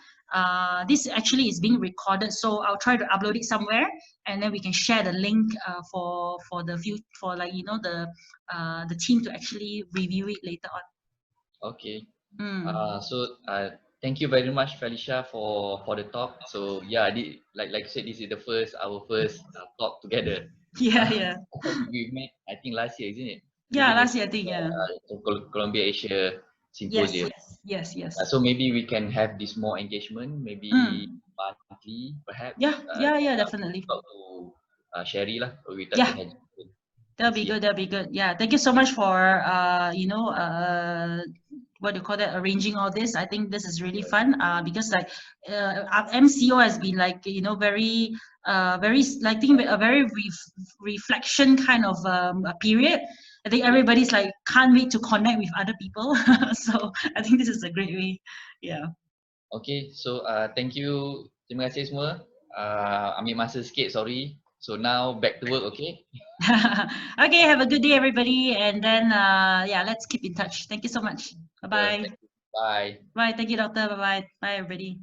This actually is being recorded, so I'll try to upload it somewhere, and then we can share the link for the view, for like, you know, the team to actually review it later on. Okay. So thank you very much, Felicia, for the talk. So yeah, like I said, this is our first talk together. Yeah. We met, I think, last year, isn't it? Yeah, During last year I think, yeah. Columbia Asia Symposium. Yes. So maybe we can have this more engagement, maybe monthly, perhaps. Yeah, definitely. Talk to Sherry lah, or we talk to Yeah, her. that'll be good. That'll be good. Yeah, thank you so much for you know, what do you call that, arranging all this. I think this is really fun, because like our MCO has been like, you know, very like, I think a very reflection kind of a period. I think everybody's like, can't wait to connect with other people. So I think this is a great way. Yeah. Okay, so thank you. Terima kasih semua. Ambil masa sikit, sorry. So now back to work, okay? Okay, have a good day, everybody. And then, yeah, let's keep in touch. Thank you so much. Bye-bye. Bye. Bye. Thank you, doctor. Bye-bye. Bye, everybody.